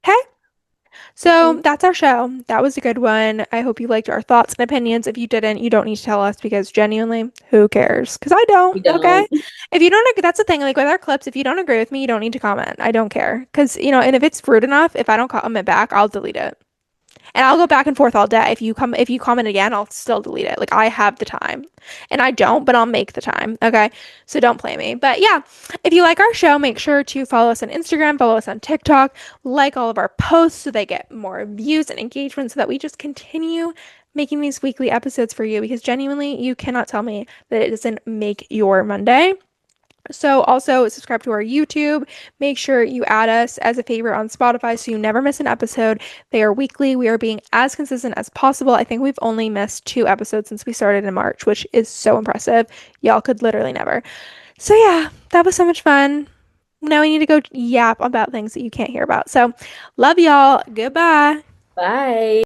Okay. Okay. So that's our show. That was a good one. I hope you liked our thoughts and opinions. If you didn't, you don't need to tell us because genuinely, who cares? Because I We don't, okay? don't. If you don't agree, that's the thing. Like with our clips, if you don't agree with me, you don't need to comment. I don't care. Because, and if it's rude enough, if I don't comment back, I'll delete it. And I'll go back and forth all day. If you comment again, I'll still delete it. Like I have the time. And I don't, but I'll make the time. Okay? So don't play me. But yeah, if you like our show, make sure to follow us on Instagram, follow us on TikTok, like all of our posts so they get more views and engagement so that we just continue making these weekly episodes for you because genuinely you cannot tell me that it doesn't make your Monday. So also subscribe to our YouTube. Make sure you add us as a favorite on Spotify so you never miss an episode. They are weekly. We are being as consistent as possible. I think we've only missed 2 episodes since we started in March, which is so impressive. Y'all could literally never. So yeah, that was so much fun. Now we need to go yap about things that you can't hear about. So love y'all. Goodbye. Bye.